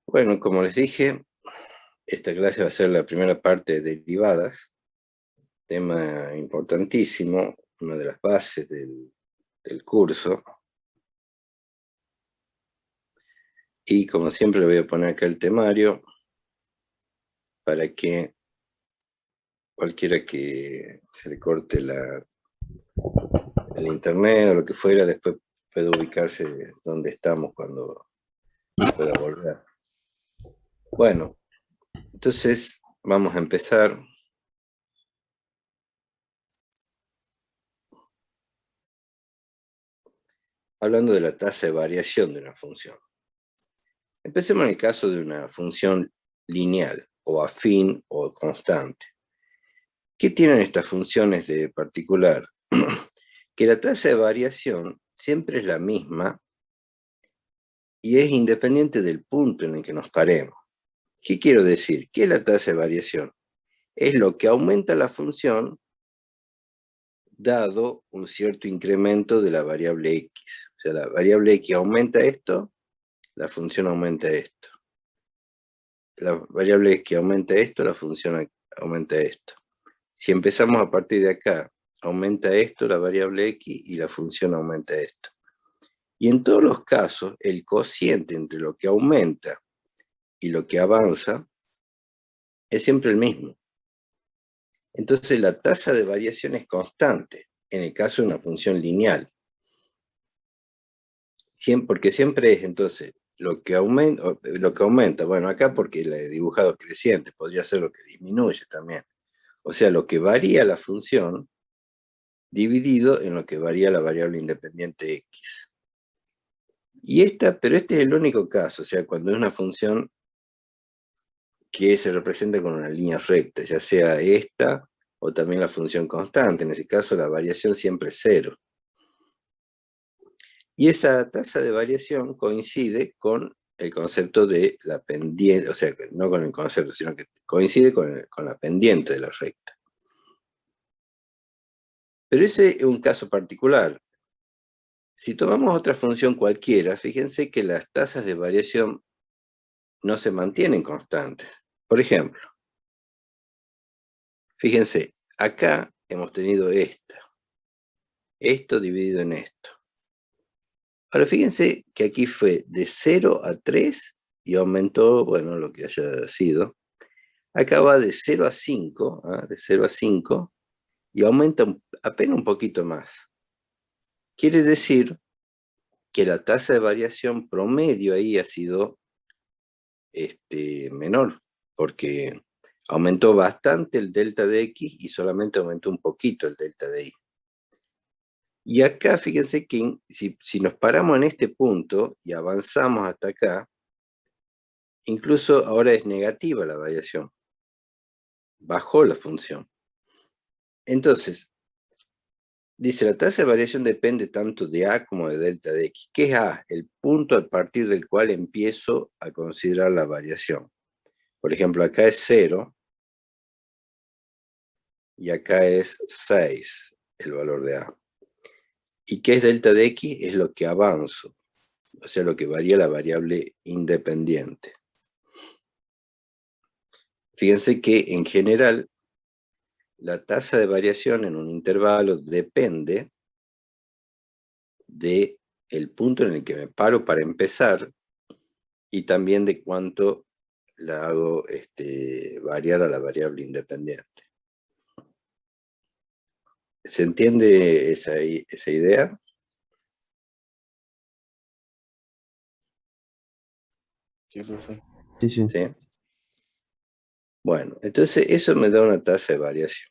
Bueno, como les dije, esta clase va a ser la primera parte de derivadas, tema importantísimo, una de las bases del curso. Y como siempre le voy a poner acá el temario para que cualquiera que se le corte el internet o lo que fuera, después pueda ubicarse donde estamos cuando pueda volver. Bueno, entonces vamos a empezar. Hablando de la tasa de variación de una función. Empecemos en el caso de una función lineal, o afín, o constante. ¿Qué tienen estas funciones de particular? Que la tasa de variación siempre es la misma y es independiente del punto en el que nos paremos. ¿Qué quiero decir? ¿Qué es la tasa de variación? Es lo que aumenta la función dado un cierto incremento de la variable x. O sea, la variable x aumenta esto, la función aumenta esto. La variable x aumenta esto, la función aumenta esto. Si empezamos a partir de acá, aumenta esto, la variable x, y la función aumenta esto. Y en todos los casos, el cociente entre lo que aumenta y lo que avanza es siempre el mismo. Entonces la tasa de variación es constante, en el caso de una función lineal. Porque siempre es entonces lo que aumenta, bueno, acá porque la he dibujado creciente, podría ser lo que disminuye también. O sea, lo que varía la función dividido en lo que varía la variable independiente x. Pero este es el único caso, o sea, cuando es una función que se representa con una línea recta, ya sea esta o también la función constante. En ese caso la variación siempre es cero. Y esa tasa de variación coincide con el concepto de la pendiente, o sea, no con el concepto, sino que coincide con la pendiente de la recta. Pero ese es un caso particular. Si tomamos otra función cualquiera, fíjense que las tasas de variación no se mantienen constantes. Por ejemplo, fíjense, acá hemos tenido esto dividido en esto. Ahora fíjense que aquí fue de 0 a 3 y aumentó, bueno, lo que haya sido. Acá va de 0 a 5, de 0 a 5, y aumenta apenas un poquito más. Quiere decir que la tasa de variación promedio ahí ha sido menor, porque aumentó bastante el delta de x y solamente aumentó un poquito el delta de y. Y acá fíjense que si nos paramos en este punto y avanzamos hasta acá, incluso ahora es negativa la variación. Bajó la función. Entonces, dice, la tasa de variación depende tanto de A como de delta de X. ¿Qué es A? El punto a partir del cual empiezo a considerar la variación. Por ejemplo, acá es 0 y acá es 6 el valor de A. ¿Y qué es delta de X? Es lo que avanzo, o sea, lo que varía la variable independiente. Fíjense que en general la tasa de variación en un intervalo depende del punto en el que me paro para empezar y también de cuánto la hago variar a la variable independiente. ¿Se entiende esa idea? Sí, profe. Sí, sí. ¿Sí? Bueno, entonces eso me da una tasa de variación.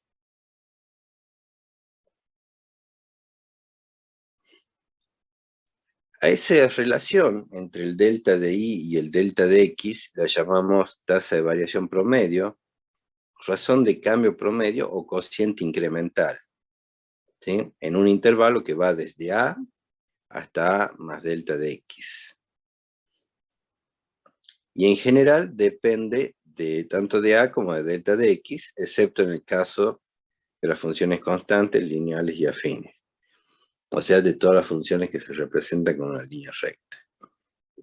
A esa relación entre el delta de y el delta de x la llamamos tasa de variación promedio, razón de cambio promedio o cociente incremental, ¿sí? En un intervalo que va desde a hasta a más delta de x. Y en general depende de tanto de a como de delta de x, excepto en el caso de las funciones constantes, lineales y afines. O sea, de todas las funciones que se representan con una línea recta.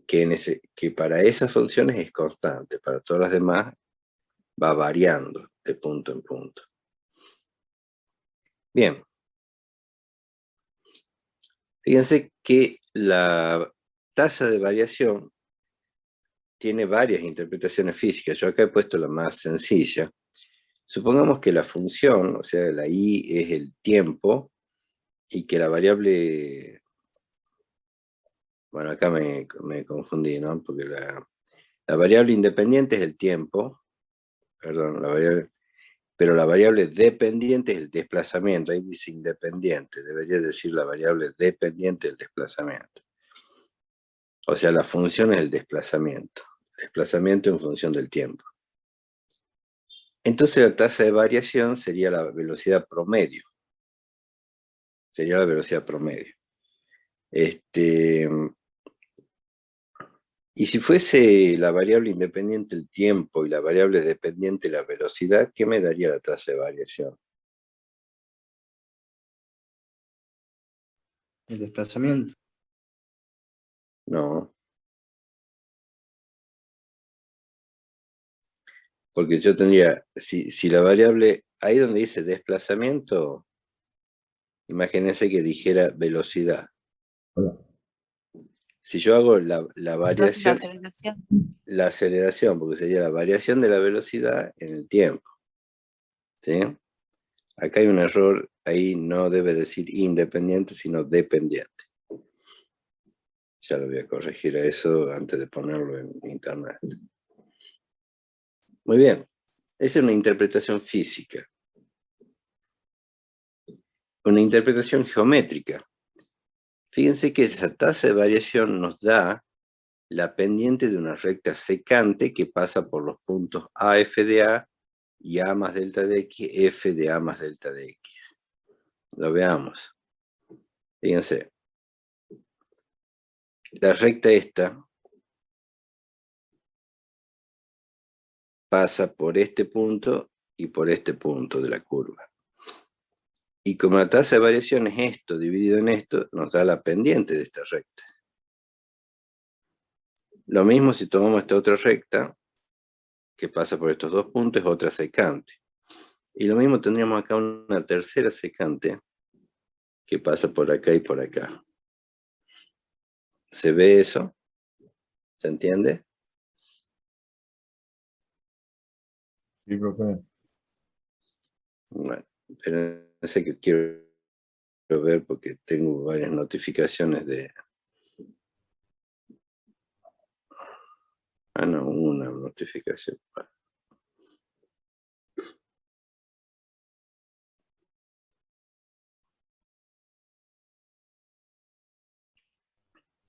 que para esas funciones es constante, para todas las demás va variando de punto en punto. Bien. Fíjense que la tasa de variación tiene varias interpretaciones físicas. Yo acá he puesto la más sencilla. Supongamos que la función, o sea, la i es el tiempo, y que la variable, bueno, acá me confundí, ¿no? Porque la variable independiente es el tiempo, perdón, pero la variable dependiente es el desplazamiento. Ahí dice independiente, debería decir la variable dependiente del desplazamiento. O sea, la función es el desplazamiento. Desplazamiento en función del tiempo. Entonces la tasa de variación sería la velocidad promedio. Sería la velocidad promedio. Y si fuese la variable independiente el tiempo y la variable dependiente la velocidad, ¿qué me daría la tasa de variación? El desplazamiento. No. Porque yo tendría, si la variable, ahí donde dice desplazamiento, imagínense que dijera velocidad. Hola. Si yo hago la Entonces la variación, aceleración. la aceleración, porque sería la variación de la velocidad en el tiempo. ¿Sí? Acá hay un error, ahí no debe decir independiente, sino dependiente. Ya lo voy a corregir a eso antes de ponerlo en internet. Muy bien, esa es una interpretación física. Una interpretación geométrica. Fíjense que esa tasa de variación nos da la pendiente de una recta secante que pasa por los puntos AF de A y A más delta de X, F de A más delta de X. Lo veamos. Fíjense. La recta esta pasa por este punto y por este punto de la curva. Y como la tasa de variación es esto dividido en esto, nos da la pendiente de esta recta. Lo mismo si tomamos esta otra recta, que pasa por estos dos puntos, es otra secante. Y lo mismo tendríamos acá una tercera secante, que pasa por acá y por acá. ¿Se ve eso? ¿Se entiende? Sí, profe. Bueno, espérense que quiero ver porque tengo varias notificaciones de... Ah, no, una notificación.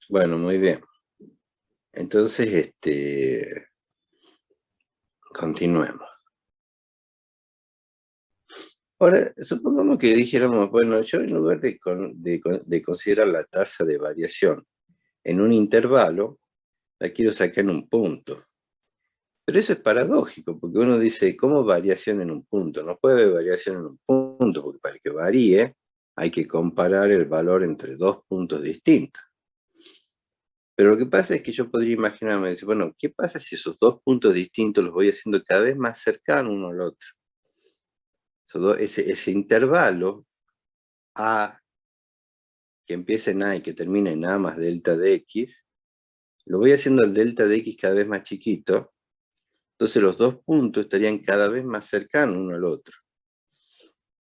Bueno, muy bien. Entonces, continuemos. Ahora, supongamos que dijéramos, bueno, yo en lugar de considerar la tasa de variación en un intervalo, la quiero sacar en un punto. Pero eso es paradójico, porque uno dice, ¿cómo variación en un punto? No puede haber variación en un punto, porque para que varíe hay que comparar el valor entre dos puntos distintos. Pero lo que pasa es que yo podría imaginarme, decir, bueno, ¿qué pasa si esos dos puntos distintos los voy haciendo cada vez más cercanos uno al otro? Ese intervalo A, que empieza en A y que termina en A más delta de X, lo voy haciendo el delta de X cada vez más chiquito, entonces los dos puntos estarían cada vez más cercanos uno al otro.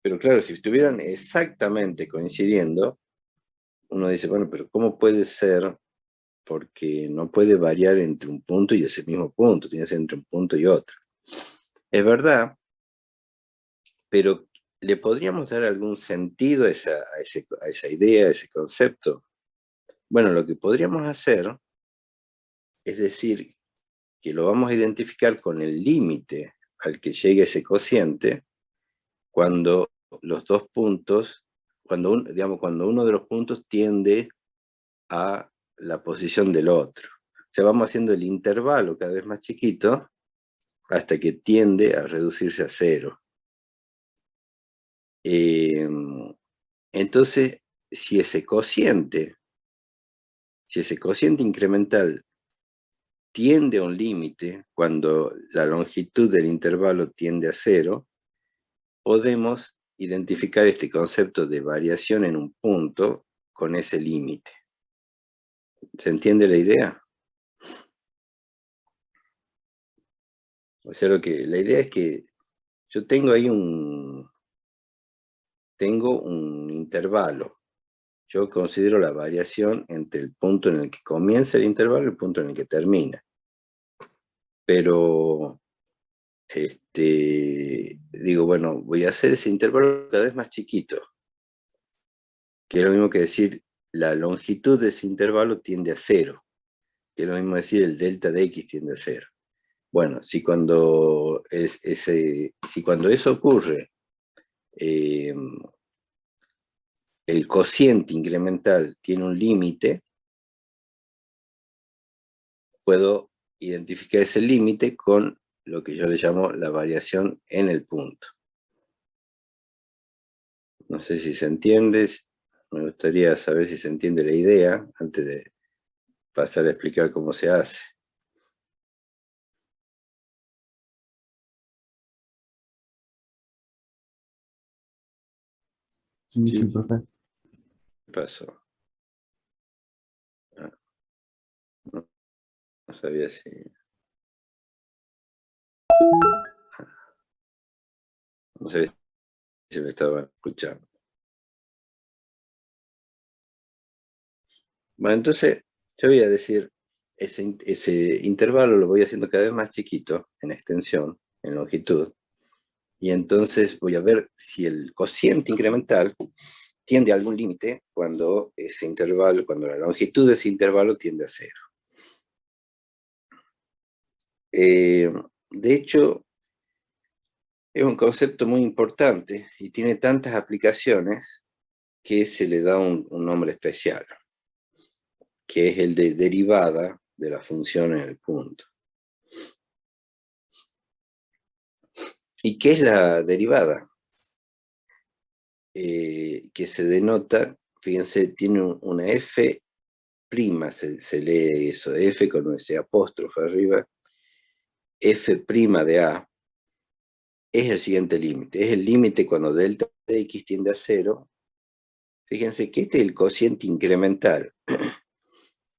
Pero claro, si estuvieran exactamente coincidiendo, uno dice, bueno, pero ¿cómo puede ser? Porque no puede variar entre un punto y ese mismo punto, tiene que ser entre un punto y otro. Es verdad, pero ¿le podríamos dar algún sentido a esa idea, a ese concepto? Bueno, lo que podríamos hacer es decir que lo vamos a identificar con el límite al que llegue ese cociente cuando los dos puntos, cuando uno de los puntos tiende a la posición del otro. O sea, vamos haciendo el intervalo cada vez más chiquito hasta que tiende a reducirse a cero. Entonces, si ese cociente incremental tiende a un límite, cuando la longitud del intervalo tiende a 0, podemos identificar este concepto de variación en un punto con ese límite. ¿Se entiende la idea? O sea, la idea es que yo tengo ahí un intervalo. Yo considero la variación entre el punto en el que comienza el intervalo y el punto en el que termina. Pero, digo, bueno, voy a hacer ese intervalo cada vez más chiquito. Que es lo mismo que decir, la longitud de ese intervalo tiende a 0. Que es lo mismo decir, el delta de x tiende a 0. Bueno, si cuando eso ocurre, el cociente incremental tiene un límite, puedo identificar ese límite con lo que yo le llamo la variación en el punto. No sé si se entiende, me gustaría saber si se entiende la idea antes de pasar a explicar cómo se hace. Sí, Sí, profe. ¿Qué pasó? No sabía si... No sabía si me estaban escuchando. Bueno, entonces yo voy a decir, ese intervalo lo voy haciendo cada vez más chiquito en extensión, en longitud, y entonces voy a ver si el cociente incremental tiende a algún límite cuando la longitud de ese intervalo tiende a 0. De hecho, es un concepto muy importante y tiene tantas aplicaciones que se le da un nombre especial, que es el de derivada de la función en el punto. ¿Y qué es la derivada? Que se denota, fíjense, tiene una f', se lee eso, f con ese apóstrofe arriba, f' de a, es el siguiente límite, es el límite cuando delta de x tiende a 0. Fíjense que este es el cociente incremental,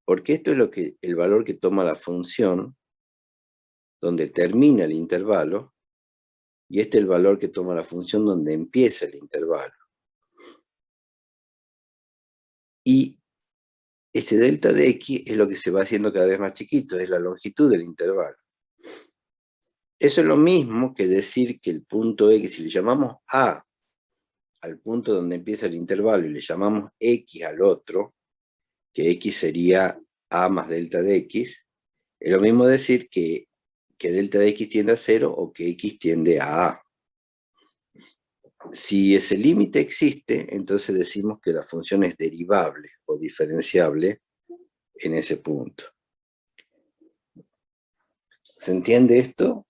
porque esto es el valor que toma la función donde termina el intervalo, y este es el valor que toma la función donde empieza el intervalo. Y este delta de x es lo que se va haciendo cada vez más chiquito, es la longitud del intervalo. Eso es lo mismo que decir que el punto x, si le llamamos a al punto donde empieza el intervalo y le llamamos x al otro, que x sería a más delta de x, es lo mismo decir que delta de x tiende a 0 o que x tiende a a. Si ese límite existe, entonces decimos que la función es derivable o diferenciable en ese punto. ¿Se entiende esto?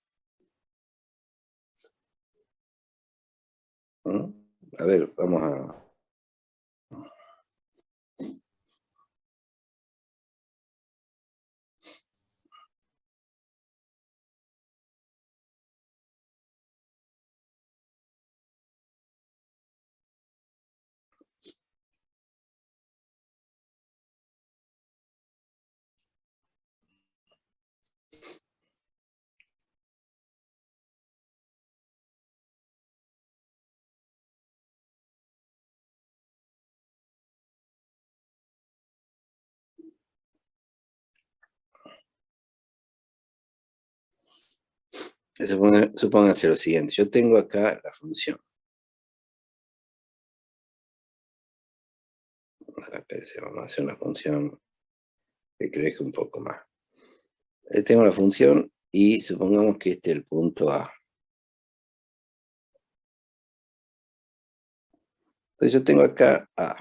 ¿Mm? A ver, vamos a... Supónganse lo siguiente, yo tengo acá la función. Espérense, vamos a hacer una función que crezca un poco más. Tengo la función y supongamos que este es el punto A. Entonces yo tengo acá A.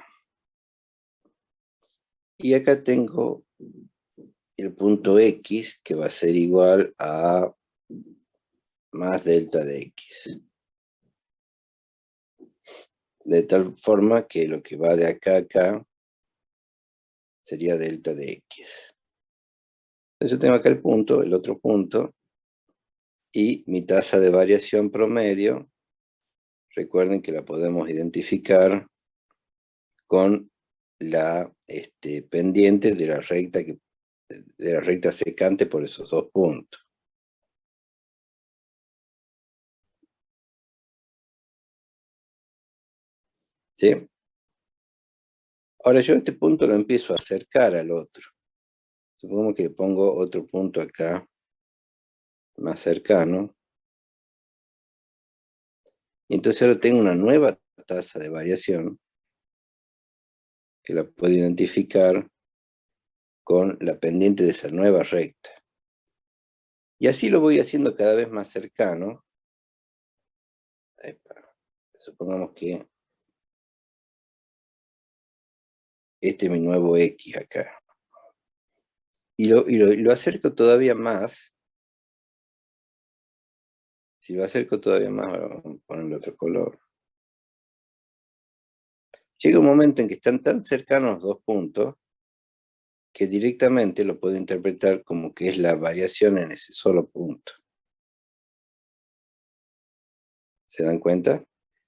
Y acá tengo el punto X, que va a ser igual a más delta de X. De tal forma que lo que va de acá a acá sería delta de X. Entonces yo tengo acá el punto, el otro punto, y mi tasa de variación promedio, recuerden que la podemos identificar con la pendiente de la recta secante por esos dos puntos. ¿Sí? Ahora yo este punto lo empiezo a acercar al otro. Supongamos que le pongo otro punto acá, más cercano. Y entonces ahora tengo una nueva tasa de variación que la puedo identificar con la pendiente de esa nueva recta. Y así lo voy haciendo cada vez más cercano. Supongamos que este es mi nuevo X acá. Y lo acerco todavía más. Si lo acerco todavía más, vamos a ponerle otro color. Llega un momento en que están tan cercanos los dos puntos que directamente lo puedo interpretar como que es la variación en ese solo punto. ¿Se dan cuenta?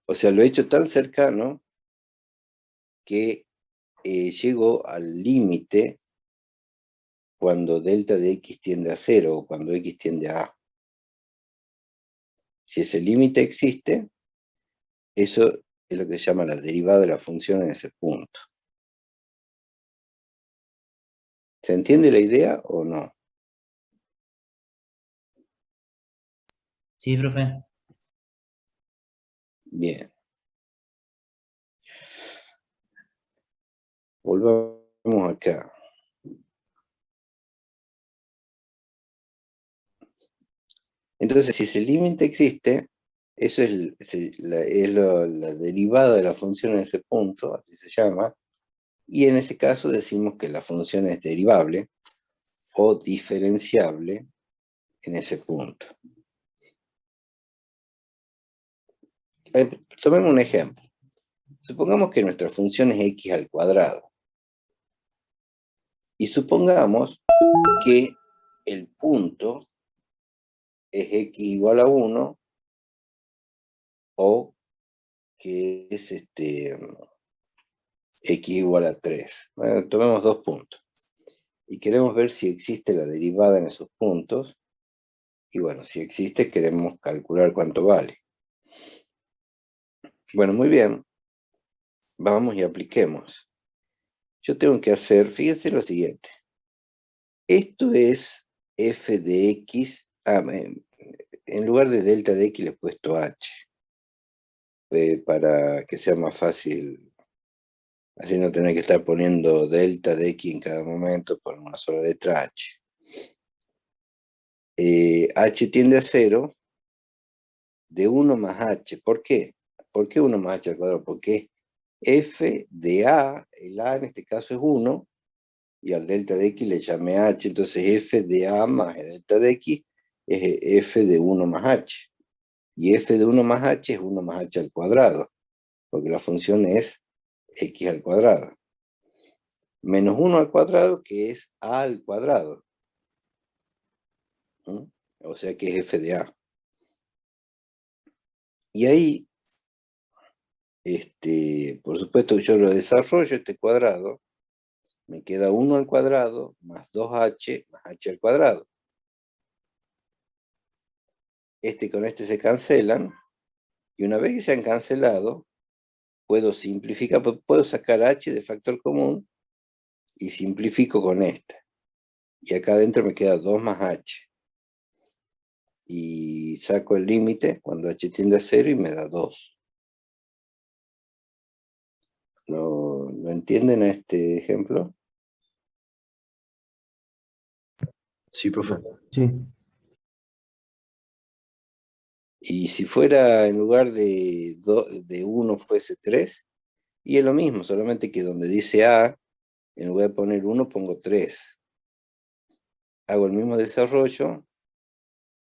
O sea, lo he hecho tan cercano que llego al límite cuando delta de x tiende a 0 o cuando x tiende a a. Si ese límite existe, eso es lo que se llama la derivada de la función en ese punto. ¿Se entiende la idea o no? Sí, profe. Bien. Volvamos acá. Entonces, si ese límite existe, eso es la derivada de la función en ese punto, así se llama, y en ese caso decimos que la función es derivable o diferenciable en ese punto. Tomemos un ejemplo. Supongamos que nuestra función es x al cuadrado. Y supongamos que el punto es x igual a 1 o que es x igual a 3. Bueno, tomemos dos puntos. Y queremos ver si existe la derivada en esos puntos. Y bueno, si existe, queremos calcular cuánto vale. Bueno, muy bien. Vamos y apliquemos. Yo tengo que hacer, fíjense lo siguiente. Esto es f de x. En lugar de delta de x le he puesto h. Para que sea más fácil. Así no tener que estar poniendo delta de x en cada momento por una sola letra h. H tiende a 0 de 1 más h. ¿Por qué? ¿Por qué 1 más h al cuadrado? Porque f de a, el a en este caso es 1, y al delta de x le llamé h, entonces f de a más el delta de x es f de 1 más h. Y f de 1 más h es 1 más h al cuadrado, porque la función es x al cuadrado. Menos 1 al cuadrado, que es a al cuadrado. O sea que es f de a. Y ahí, por supuesto, yo lo desarrollo este cuadrado, me queda 1 al cuadrado más 2h más h al cuadrado. Este con este se cancelan, y una vez que se han cancelado, puedo simplificar, puedo sacar h de factor común, y simplifico con esta. Y acá adentro me queda 2 más h. Y saco el límite cuando h tiende a 0 y me da 2. ¿Lo entienden a este ejemplo? Sí, profe. Sí. Y si fuera en lugar de 1 fuese 3, y es lo mismo, solamente que donde dice A, en lugar de poner 1 pongo 3. Hago el mismo desarrollo,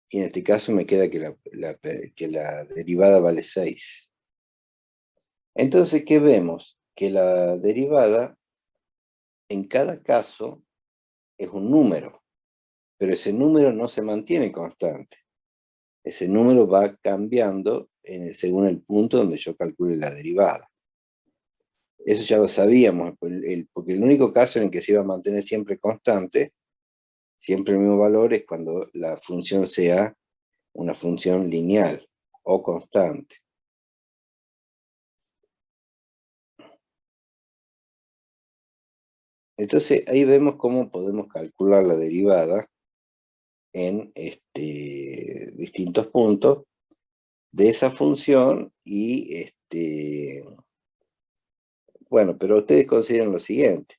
y en este caso me queda que la derivada vale 6. Entonces, ¿qué vemos? Que la derivada en cada caso es un número. pero ese número no se mantiene constante. Ese número va cambiando según el punto donde yo calcule la derivada. Eso ya lo sabíamos, porque el único caso en el que se iba a mantener siempre constante, siempre el mismo valor, es cuando la función sea una función lineal o constante. Entonces ahí vemos cómo podemos calcular la derivada en distintos puntos de esa función y bueno, pero ustedes consideran lo siguiente: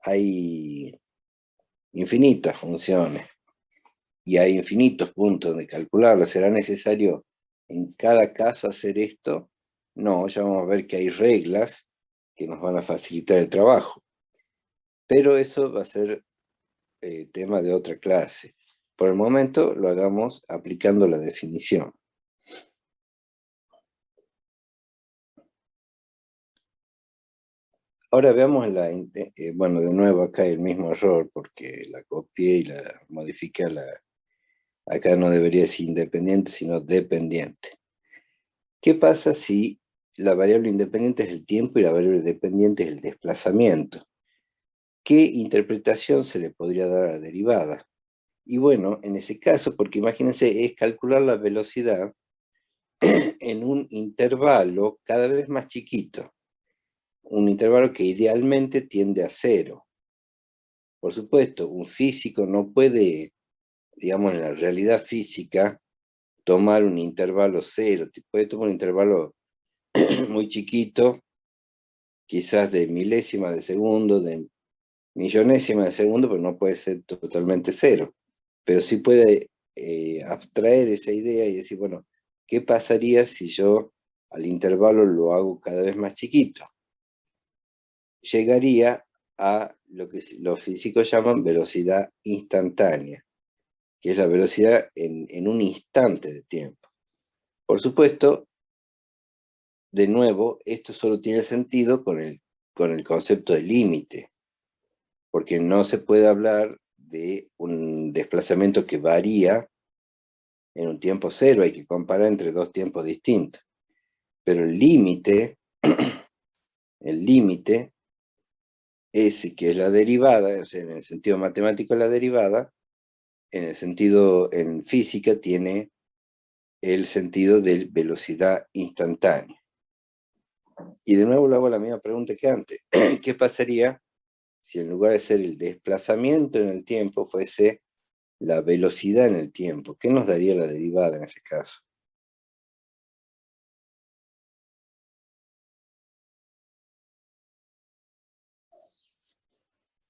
hay infinitas funciones y hay infinitos puntos donde calcularlas. ¿Será necesario en cada caso hacer esto? No, ya vamos a ver que hay reglas que nos van a facilitar el trabajo, pero eso va a ser tema de otra clase. Por el momento lo hagamos aplicando la definición. Ahora veamos bueno, de nuevo acá hay el mismo error porque la copié y la modifiqué acá no debería decir independiente, sino dependiente. ¿Qué pasa si la variable independiente es el tiempo y la variable dependiente es el desplazamiento? ¿Qué interpretación se le podría dar a la derivada? Y bueno, en ese caso, porque imagínense, es calcular la velocidad en un intervalo cada vez más chiquito. Un intervalo que idealmente tiende a 0. Por supuesto, un físico no puede, digamos, en la realidad física, tomar un intervalo 0. Puede tomar un intervalo muy chiquito, quizás de milésimas de segundo, de millonésimas de segundo, pero no puede ser totalmente 0. Pero sí puede abstraer esa idea y decir, bueno, ¿qué pasaría si yo al intervalo lo hago cada vez más chiquito? Llegaría a lo que los físicos llaman velocidad instantánea, que es la velocidad en un instante de tiempo. Por supuesto, de nuevo, esto solo tiene sentido con el concepto de límite, porque no se puede hablar de un desplazamiento que varía en un tiempo cero, hay que comparar entre dos tiempos distintos. Pero el límite es que es la derivada, o sea, en el sentido matemático la derivada, en física tiene el sentido de velocidad instantánea. Y de nuevo le hago la misma pregunta que antes. ¿Qué pasaría si en lugar de ser el desplazamiento en el tiempo fuese la velocidad en el tiempo? ¿Qué nos daría la derivada en ese caso?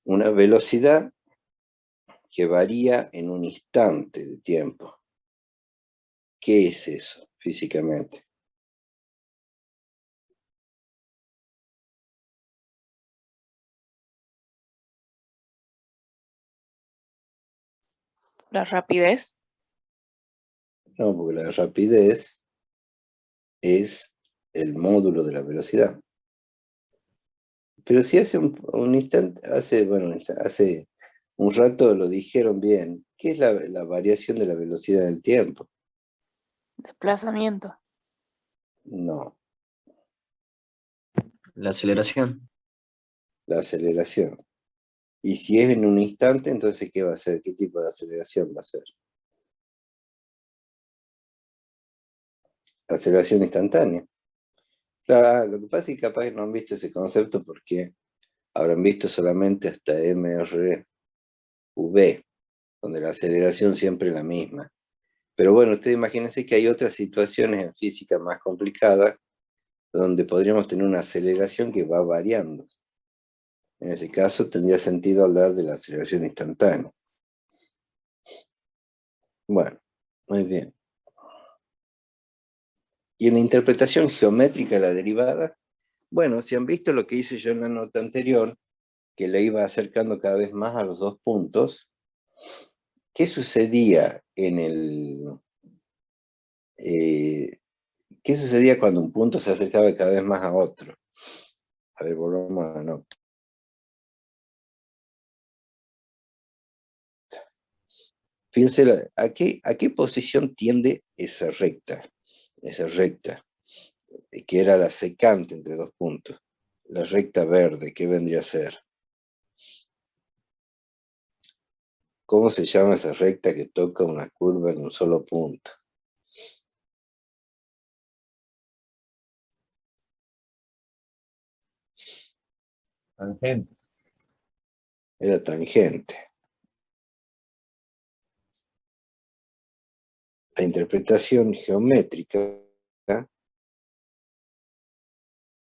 Una velocidad que varía en un instante de tiempo. ¿Qué es eso físicamente? La rapidez. No, porque la rapidez es el módulo de la velocidad. Pero si hace un instante, hace un rato lo dijeron bien, ¿qué es la variación de la velocidad del tiempo? Desplazamiento. No, La aceleración. la aceleración. Y si es en un instante, entonces ¿qué va a ser? ¿Qué tipo de aceleración va a ser? Aceleración instantánea. Claro, lo que pasa es que capaz que no han visto ese concepto porque habrán visto solamente hasta mRV, donde la aceleración siempre es la misma. Pero bueno, ustedes imagínense que hay otras situaciones en física más complicadas donde podríamos tener una aceleración que va variando. En ese caso tendría sentido hablar de la aceleración instantánea. Bueno, muy bien. Y en la interpretación geométrica de la derivada, bueno, si han visto lo que hice yo en la nota anterior, que le iba acercando cada vez más a los dos puntos, ¿qué sucedía ¿qué sucedía cuando un punto se acercaba cada vez más a otro? A ver, volvamos a la nota. Fíjense, ¿a qué posición tiende esa recta? Esa recta, que era la secante entre dos puntos. La recta verde, ¿qué vendría a ser? ¿Cómo se llama esa recta que toca una curva en un solo punto? Tangente. Era tangente. La interpretación geométrica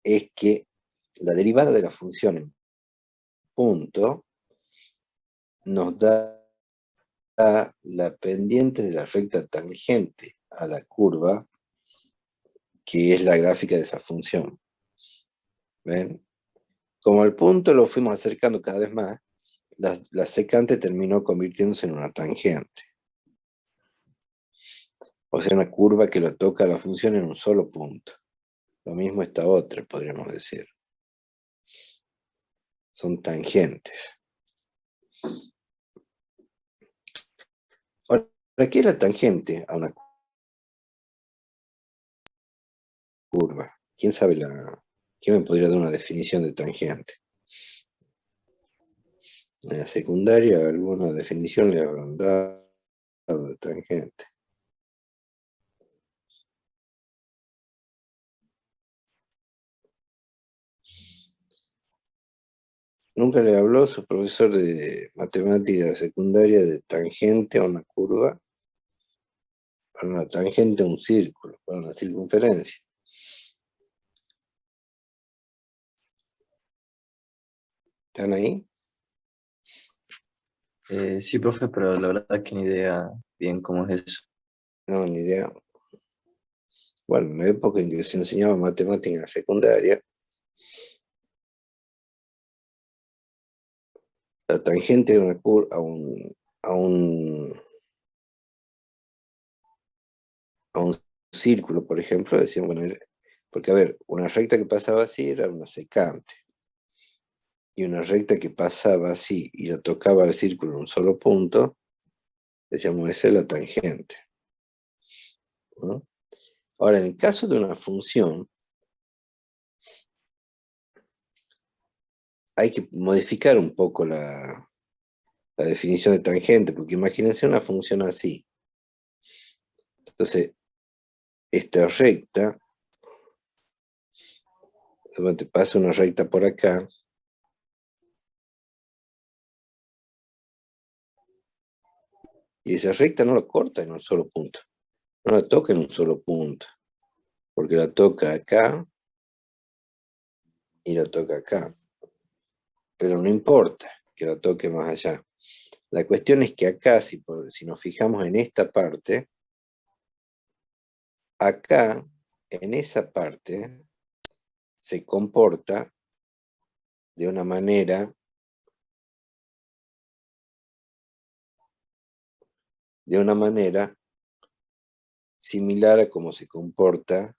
es que la derivada de la función en punto nos da la pendiente de la recta tangente a la curva, que es la gráfica de esa función. ¿Ven? Como al punto lo fuimos acercando cada vez más, la secante terminó convirtiéndose en una tangente. O sea, una curva que lo toca la función en un solo punto. Lo mismo esta otra, podríamos decir. Son tangentes. Ahora, ¿qué es la tangente a una curva? ¿Quién sabe quién me podría dar una definición de tangente? En la secundaria alguna definición le habrán dado de tangente. ¿Nunca le habló su profesor de matemática secundaria de tangente a una curva? Para una tangente a un círculo, para una circunferencia. ¿Están ahí? Sí, profe, pero la verdad que ni idea bien cómo es eso. No, ni idea. Bueno, en la época en que se enseñaba matemática en la secundaria, la tangente de una curva a un círculo, por ejemplo, decían, bueno, porque a ver, una recta que pasaba así era una secante, y una recta que pasaba así y la tocaba al círculo en un solo punto, decíamos, esa es la tangente, ¿no? Ahora, en el caso de una función, hay que modificar un poco la definición de tangente, porque imagínense una función así. Entonces, esta recta, te pasa una recta por acá, y esa recta no la corta en un solo punto, no la toca en un solo punto, porque la toca acá y la toca acá. Pero no importa que la toque más allá. La cuestión es que acá, si nos fijamos en esta parte, acá, en esa parte, se comporta de una manera similar a cómo se comporta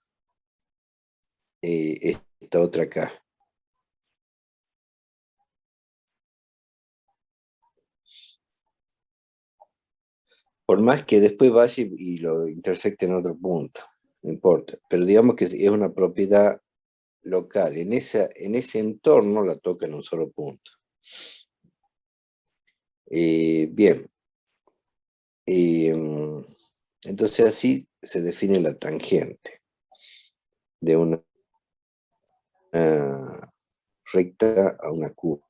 esta otra acá. Por más que después vaya y lo intersecte en otro punto, no importa. Pero digamos que es una propiedad local. En ese entorno la toca en un solo punto. Bien. Entonces así se define la tangente de una recta a una curva.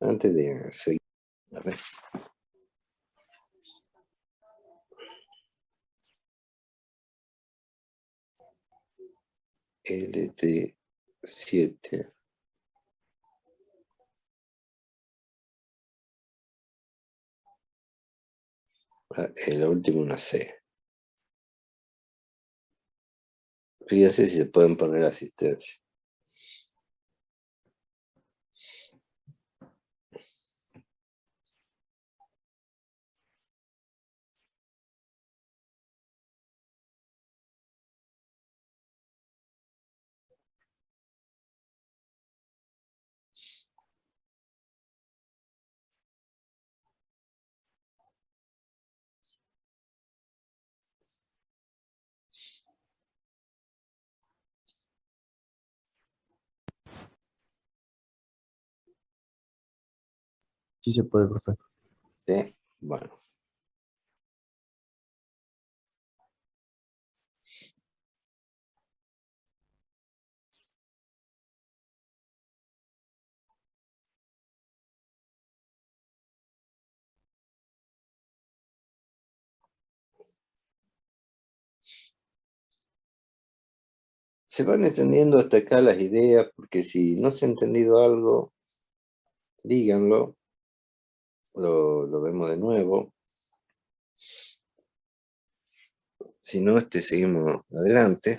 Antes de seguir, a ver. LT7. La última una C. Fíjense si se pueden poner asistencia. Sí se puede, profe. ¿Sí? Bueno. Se van entendiendo hasta acá las ideas, porque si no se ha entendido algo, díganlo, lo vemos de nuevo. Si no, seguimos adelante.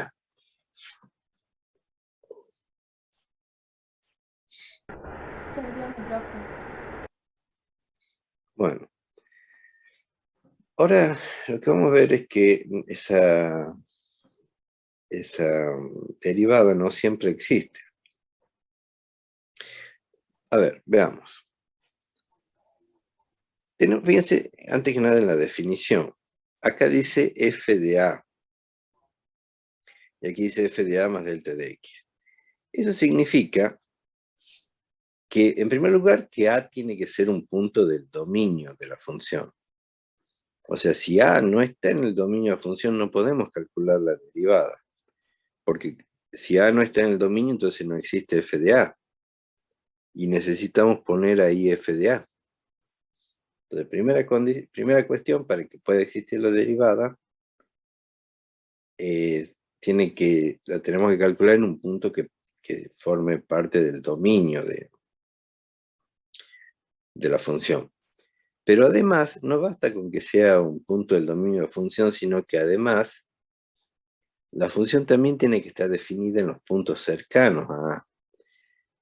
Bueno, ahora lo que vamos a ver es que esa derivada no siempre existe. A ver, veamos. Fíjense, antes que nada en la definición. Acá dice f de a. Y aquí dice f de a más delta de x. Eso significa que, en primer lugar, que a tiene que ser un punto del dominio de la función. O sea, si a no está en el dominio de la función, no podemos calcular la derivada. Porque si a no está en el dominio, entonces no existe f de a. Y necesitamos poner ahí f de a. Entonces, primera cuestión, para que pueda existir la derivada, la tenemos que calcular en un punto que forme parte del dominio de la función. Pero además, no basta con que sea un punto del dominio de la función, sino que además, la función también tiene que estar definida en los puntos cercanos a A.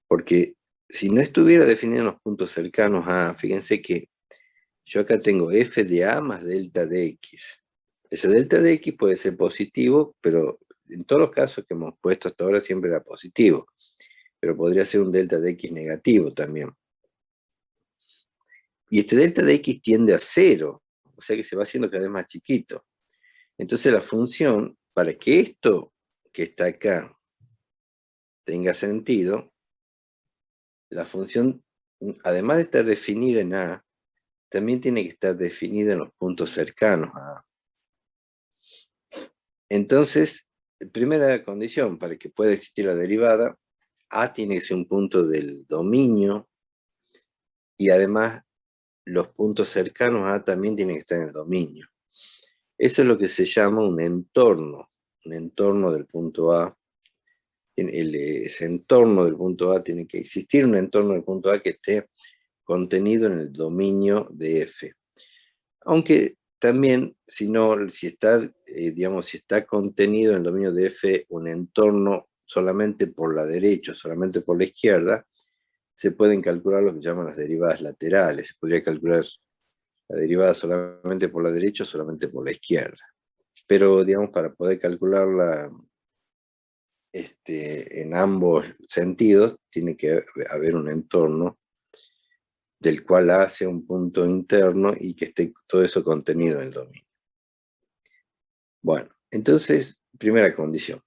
Porque si no estuviera definida en los puntos cercanos a A, fíjense que yo acá tengo f de a más delta de x. Ese delta de x puede ser positivo, pero en todos los casos que hemos puesto hasta ahora siempre era positivo. Pero podría ser un delta de x negativo también. Y este delta de x tiende a 0, o sea que se va haciendo cada vez más chiquito. Entonces la función, para que esto que está acá tenga sentido, la función, además de estar definida en A, también tiene que estar definida en los puntos cercanos a A. Entonces, primera condición para que pueda existir la derivada, A tiene que ser un punto del dominio y además los puntos cercanos a A también tienen que estar en el dominio. Eso es lo que se llama un entorno del punto A. Ese entorno del punto A tiene que existir un entorno del punto A que esté contenido en el dominio de F. Aunque también, si está, digamos, si está contenido en el dominio de F un entorno solamente por la derecha, solamente por la izquierda, se pueden calcular lo que llaman las derivadas laterales. Se podría calcular la derivada solamente por la derecha o solamente por la izquierda. Pero, digamos, para poder calcularla en ambos sentidos, tiene que haber un entorno del cual A sea un punto interno y que esté todo eso contenido en el dominio. Bueno, entonces, primera condición.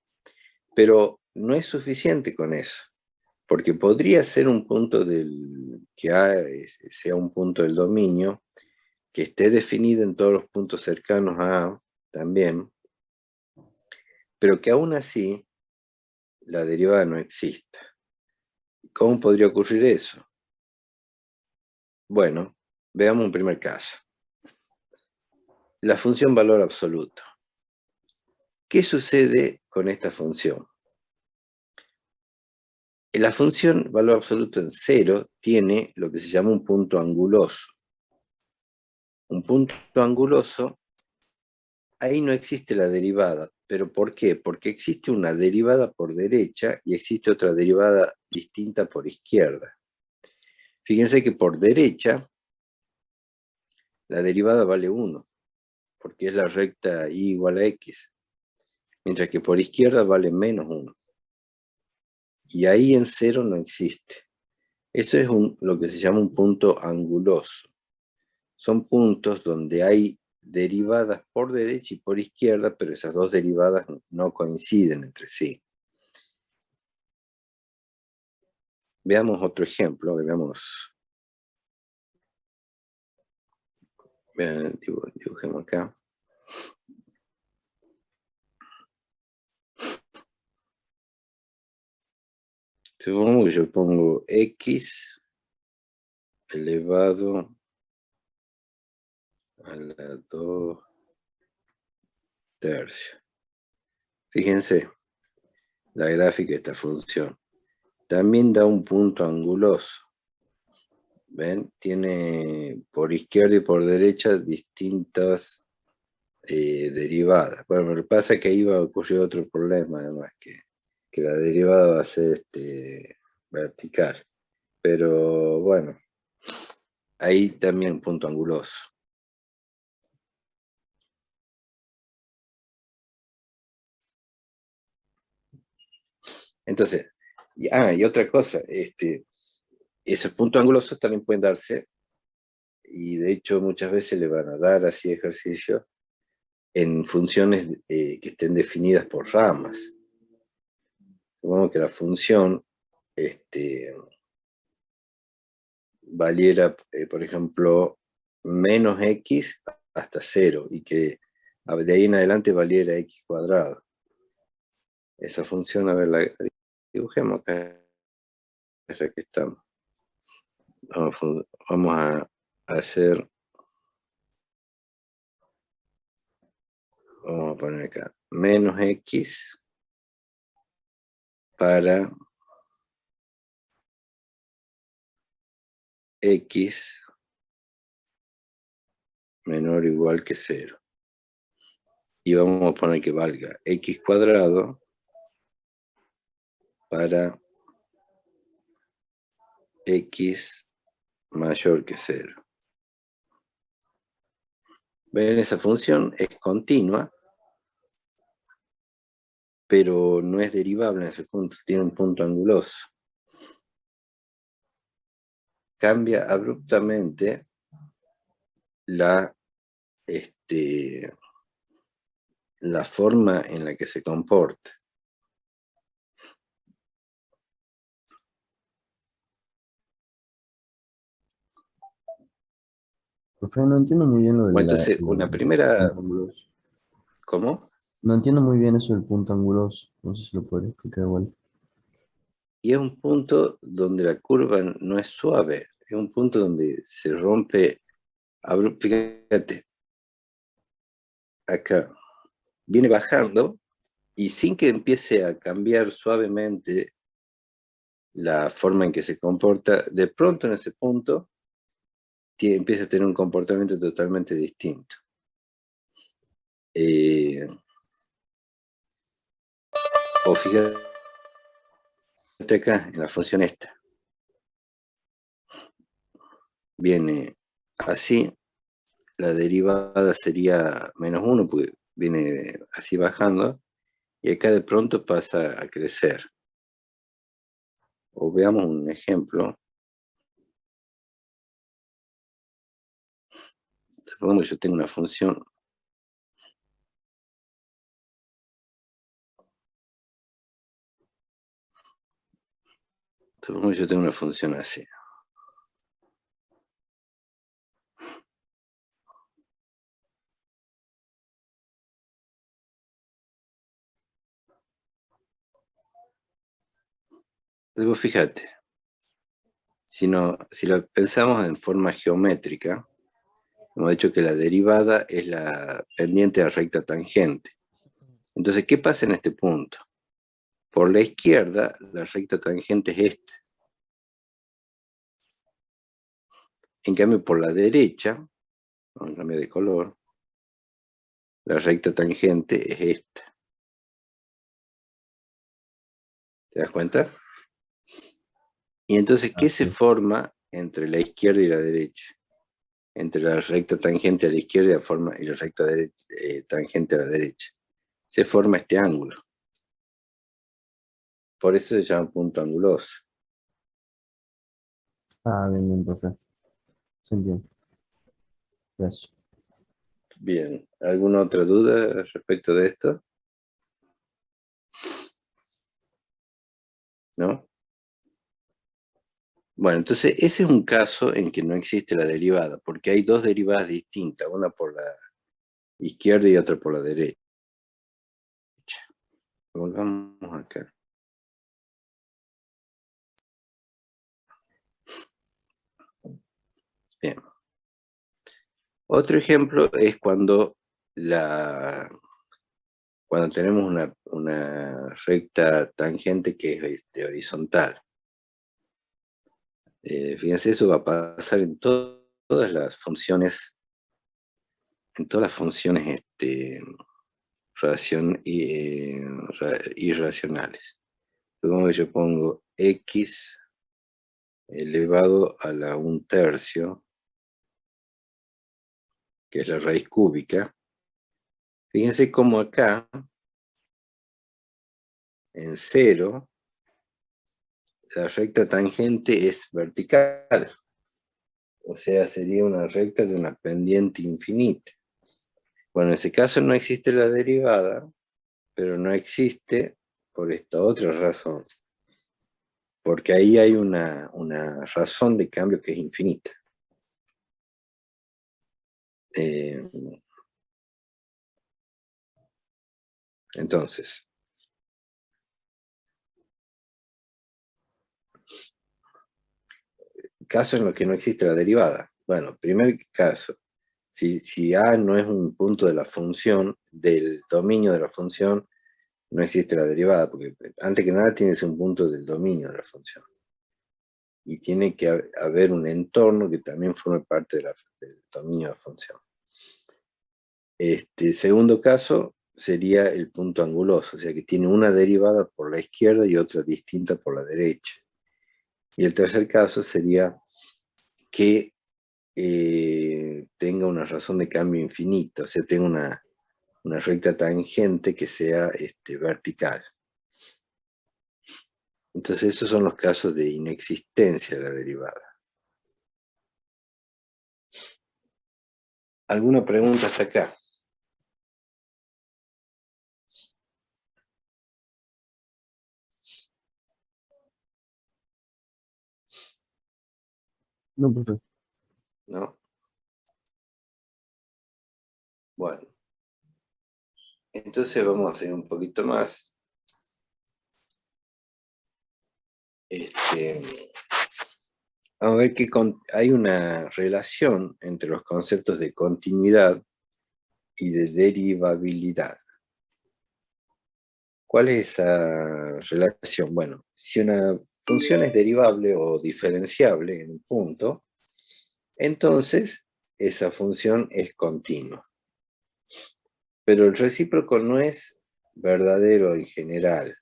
Pero no es suficiente con eso, porque podría ser un punto que A sea un punto del dominio, que esté definido en todos los puntos cercanos a A también, pero que aún así la derivada no exista. ¿Cómo podría ocurrir eso? Bueno, veamos un primer caso. La función valor absoluto. ¿Qué sucede con esta función? La función valor absoluto en 0 tiene lo que se llama un punto anguloso. Un punto anguloso, ahí no existe la derivada. ¿Pero por qué? Porque existe una derivada por derecha y existe otra derivada distinta por izquierda. Fíjense que por derecha la derivada vale 1, porque es la recta y igual a x, mientras que por izquierda vale menos 1. Y ahí en 0 no existe. Eso es lo que se llama un punto anguloso. Son puntos donde hay derivadas por derecha y por izquierda, pero esas dos derivadas no coinciden entre sí. Veamos otro ejemplo, veamos Bien, dibujemos acá. Supongo que yo pongo x elevado a la 2 tercios. Fíjense la gráfica de esta función. También da un punto anguloso. ¿Ven? Tiene por izquierda y por derecha distintas derivadas. Bueno, lo que pasa es que ahí va a ocurrir otro problema, además, que la derivada va a ser vertical. Pero bueno, ahí también un punto anguloso. Entonces, y otra cosa, esos puntos angulosos también pueden darse, y de hecho muchas veces le van a dar así ejercicios en funciones que estén definidas por ramas. Supongamos que la función valiera, por ejemplo, menos x hasta 0, y que de ahí en adelante valiera x cuadrado. Esa función, a ver, la dibujemos acá, ya que estamos. Vamos a hacer, vamos a poner acá, menos x para x menor o igual que 0. Y vamos a poner que valga x cuadrado para x mayor que 0. Ven, esa función es continua, pero no es derivable en ese punto, tiene un punto anguloso. Cambia abruptamente la forma en la que se comporta. Profe, no entiendo muy bien lo de Bueno, entonces, una primera... punto anguloso. ¿Cómo? No entiendo muy bien eso del punto anguloso. No sé si lo podría explicar igual. Y es un punto donde la curva no es suave, es un punto donde se rompe fíjate, acá viene bajando y sin que empiece a cambiar suavemente la forma en que se comporta, de pronto en ese punto empieza a tener un comportamiento totalmente distinto. O fíjate acá en la función esta. Viene así, la derivada sería menos 1 porque viene así bajando, y acá de pronto pasa a crecer. O veamos un ejemplo. Supongamos que yo tengo una función así. Luego fíjate, si lo pensamos en forma geométrica, hemos dicho que la derivada es la pendiente de la recta tangente. Entonces, ¿qué pasa en este punto? Por la izquierda, la recta tangente es esta. En cambio, por la derecha, vamos a cambiar de color, la recta tangente es esta. ¿Te das cuenta? Y entonces, ¿qué se forma entre la izquierda y la derecha? Entre la recta tangente a la izquierda y la recta tangente a la derecha. Se forma este ángulo. Por eso se llama punto anguloso. Ah, bien, bien, profe. Se entiende. Gracias. Bien, ¿alguna otra duda respecto de esto? ¿No? Bueno, entonces ese es un caso en que no existe la derivada, porque hay dos derivadas distintas, una por la izquierda y otra por la derecha. Volvamos acá. Bien. Otro ejemplo es cuando tenemos una recta tangente que es horizontal. Fíjense, eso va a pasar en todas las funciones, irracionales. Supongo que yo pongo x elevado a la 1/3, que es la raíz cúbica. Fíjense cómo acá, en 0, la recta tangente es vertical. O sea, sería una recta de una pendiente infinita. Bueno, en ese caso no existe la derivada, pero no existe por esta otra razón. Porque ahí hay una razón de cambio que es infinita. Entonces, caso en los que no existe la derivada. Bueno, primer caso, si A no es un punto de la función, del dominio de la función, no existe la derivada, porque antes que nada tiene que ser un punto del dominio de la función. Y tiene que haber un entorno que también forme parte del dominio de la función. Segundo caso sería el punto anguloso, o sea que tiene una derivada por la izquierda y otra distinta por la derecha. Y el tercer caso sería que tenga una razón de cambio infinita, o sea, tenga una recta tangente que sea vertical. Entonces esos son los casos de inexistencia de la derivada. ¿Alguna pregunta hasta acá? No, profe. ¿No? Bueno, entonces vamos a hacer un poquito más. Vamos a ver que hay una relación entre los conceptos de continuidad y de derivabilidad. ¿Cuál es esa relación? Bueno, si una función es derivable o diferenciable en un punto, entonces esa función es continua. Pero el recíproco no es verdadero en general,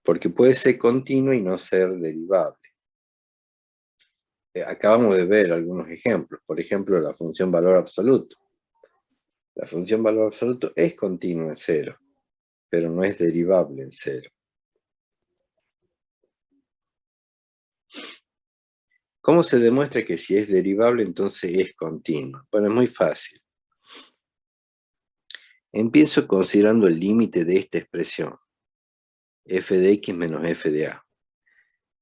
porque puede ser continuo y no ser derivable. Acabamos de ver algunos ejemplos, por ejemplo, la función valor absoluto. La función valor absoluto es continua en 0, pero no es derivable en 0. ¿Cómo se demuestra que si es derivable entonces es continua? Bueno, es muy fácil. Empiezo considerando el límite de esta expresión, f de x menos f de a.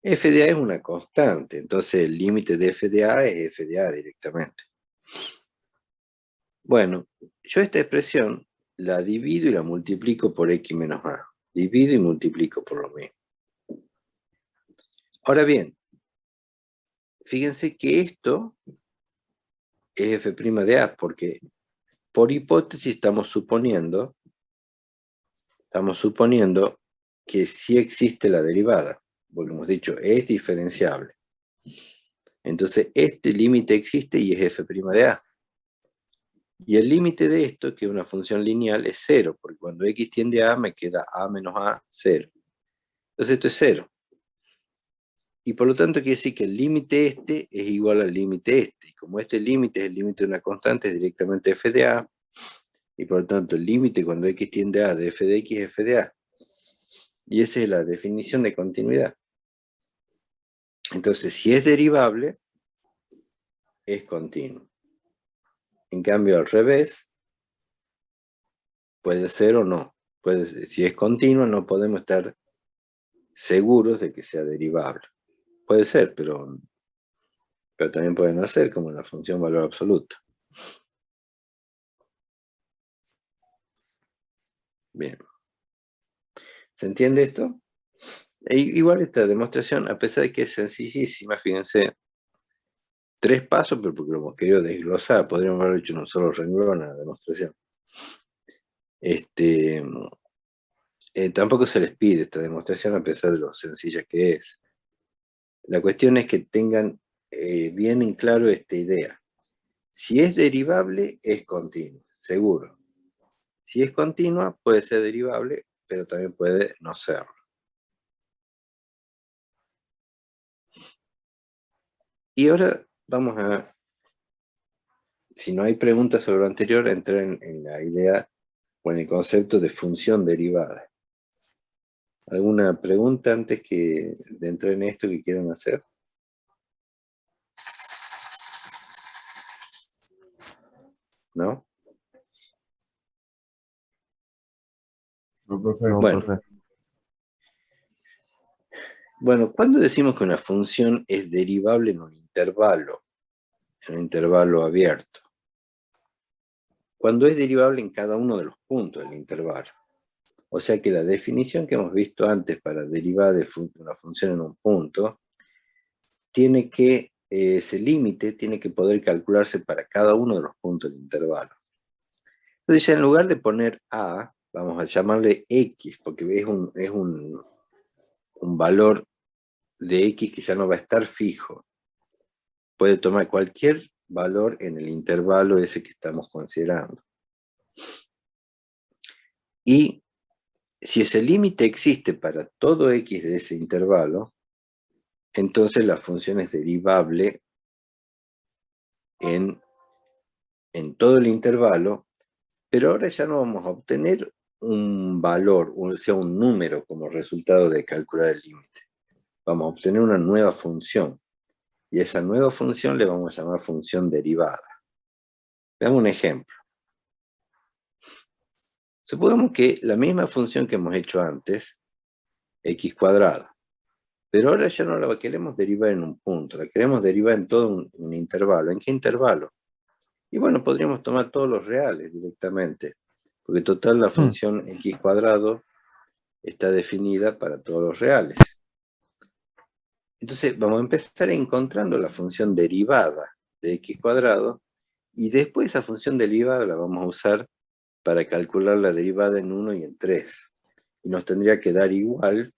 F de a es una constante, entonces el límite de f de a es f de a directamente. Bueno, yo esta expresión la divido y la multiplico por x menos a. Divido y multiplico por lo mismo. Ahora bien, fíjense que esto es f' de a, porque por hipótesis estamos suponiendo que sí existe la derivada. Porque hemos dicho, es diferenciable. Entonces, este límite existe y es f' de a. Y el límite de esto, que es una función lineal, es 0, porque cuando x tiende a, me queda a menos a, 0. Entonces esto es 0. Y por lo tanto quiere decir que el límite es igual al límite este. Y como este límite es el límite de una constante, es directamente f de a. Y por lo tanto el límite cuando x tiende a de f de x es f de a. Y esa es la definición de continuidad. Entonces, si es derivable, es continuo. En cambio, al revés, puede ser o no. Si es continuo, no podemos estar seguros de que sea derivable. puede ser, pero también puede no ser, como la función valor absoluto. Bien. ¿Se entiende esto? Igual esta demostración, a pesar de que es sencillísima, fíjense, 3 pasos, pero porque lo hemos querido desglosar, podríamos haberlo hecho en un solo renglón a la demostración. Tampoco se les pide esta demostración a pesar de lo sencilla que es. La cuestión es que tengan bien en claro esta idea. Si es derivable, es continua, seguro. Si es continua, puede ser derivable, pero también puede no serlo. Y ahora vamos a, si no hay preguntas sobre lo anterior, entrar en la idea o en el concepto de función derivada. ¿Alguna pregunta antes de entrar en esto que quieran hacer? ¿No? No, profe. No, Bueno. profe. Bueno, ¿cuándo decimos que una función es derivable en un intervalo abierto? Cuando es derivable en cada uno de los puntos del intervalo. O sea que la definición que hemos visto antes para derivar de una función en un punto, tiene que, ese límite tiene que poder calcularse para cada uno de los puntos del intervalo. Entonces ya en lugar de poner a, vamos a llamarle x, porque es un valor de x que ya no va a estar fijo. Puede tomar cualquier valor en el intervalo ese que estamos considerando. Y si ese límite existe para todo x de ese intervalo, entonces la función es derivable en todo el intervalo, pero ahora ya no vamos a obtener un valor, o sea, un número como resultado de calcular el límite. Vamos a obtener una nueva función, y esa nueva función le vamos a llamar función derivada. Veamos un ejemplo. Supongamos que la misma función que hemos hecho antes, x cuadrado, pero ahora ya no la queremos derivar en un punto, la queremos derivar en todo un intervalo. ¿En qué intervalo? Y bueno, podríamos tomar todos los reales directamente, porque total la función x cuadrado está definida para todos los reales. Entonces vamos a empezar encontrando la función derivada de x cuadrado, y después esa función derivada la vamos a usar para calcular la derivada en 1 y en 3. Y nos tendría que dar igual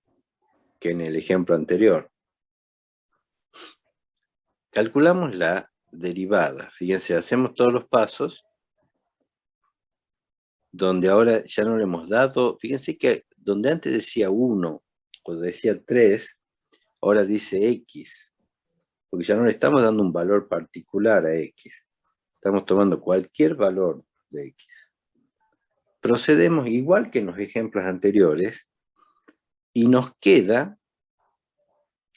que en el ejemplo anterior. Calculamos la derivada. Fíjense, hacemos todos los pasos, donde ahora ya no le hemos dado, fíjense que donde antes decía 1 o decía 3, ahora dice x, porque ya no le estamos dando un valor particular a x, estamos tomando cualquier valor de x. Procedemos igual que en los ejemplos anteriores, y nos queda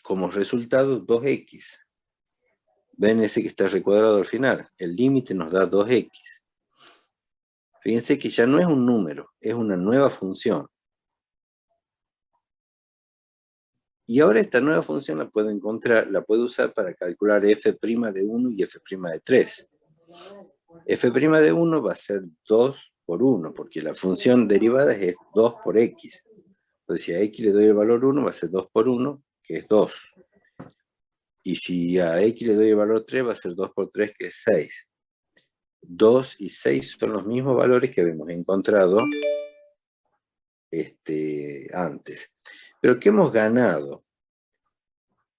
como resultado 2x. Ven ese que está recuadrado al final, el límite nos da 2x. Fíjense que ya no es un número, es una nueva función. Y ahora esta nueva función la puedo encontrar, la puedo usar para calcular f' de 1 y f' de 3. F' de 1 va a ser 2 por 1, porque la función derivada es 2 por x. Entonces si a x le doy el valor 1, va a ser 2 por 1, que es 2. Y si a x le doy el valor 3, va a ser 2 por 3, que es 6. 2 y 6 son los mismos valores que habíamos encontrado antes. Pero ¿qué hemos ganado?